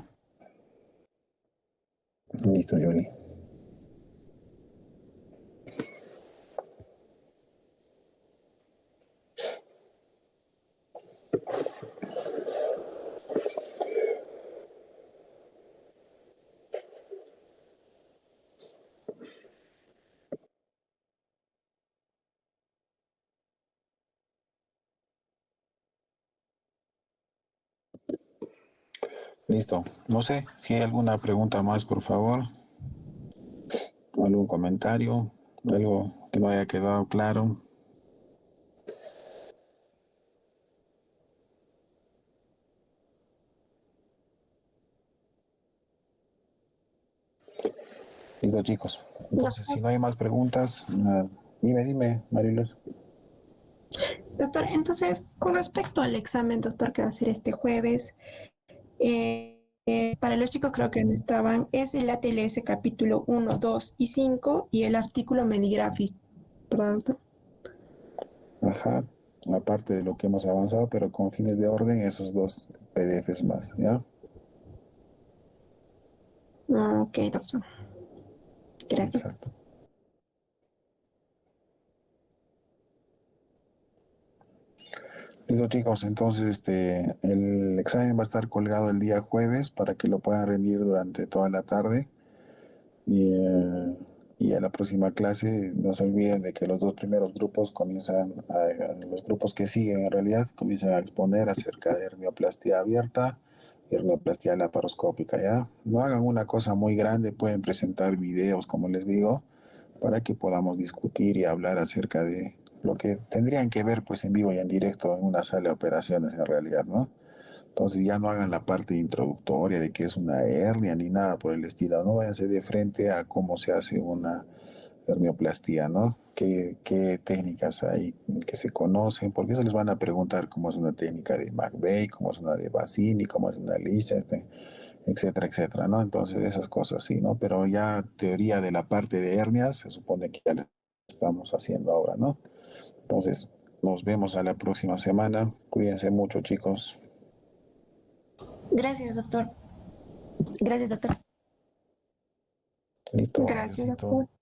Listo, Yoli. Listo. No sé si hay alguna pregunta más, por favor. ¿Algún comentario? ¿Algo que no haya quedado claro? Listo, chicos. Entonces, si Doctor, no hay más preguntas, dime, Marilos. doctor, entonces, con respecto al examen, doctor, que va a ser este jueves, para los chicos creo que no estaban, es el ATLS capítulo 1, 2 y 5 y el artículo Medigraphic, ¿verdad, doctor? Ajá. Aparte de lo que hemos avanzado, pero con fines de orden, esos dos PDFs más, ¿ya? Ok, doctor. Gracias. Exacto. Listo, chicos. Entonces, el examen va a estar colgado el día jueves para que lo puedan rendir durante toda la tarde. Y a la próxima clase no se olviden de que los dos primeros grupos los grupos que siguen en realidad comienzan a exponer acerca de hernioplastia abierta y hernioplastia laparoscópica, ¿ya? No hagan una cosa muy grande, pueden presentar videos, como les digo, para que podamos discutir y hablar acerca de lo que tendrían que ver pues en vivo y en directo en una sala de operaciones en realidad, ¿no? Entonces ya no hagan la parte introductoria de que es una hernia ni nada por el estilo, no váyanse de frente a cómo se hace una hernioplastia, ¿no? ¿Qué técnicas hay que se conocen? Porque eso les van a preguntar cómo es una técnica de McVeigh, cómo es una de Bassini, cómo es una Lisa, etcétera, etcétera, ¿no? Entonces esas cosas sí, ¿no? Pero ya teoría de la parte de hernias se supone que ya la estamos haciendo ahora, ¿no? Entonces nos vemos a la próxima semana. Cuídense mucho, chicos. Gracias, doctor. Gracias, doctor. Listo, Gracias, adiósito. doctor.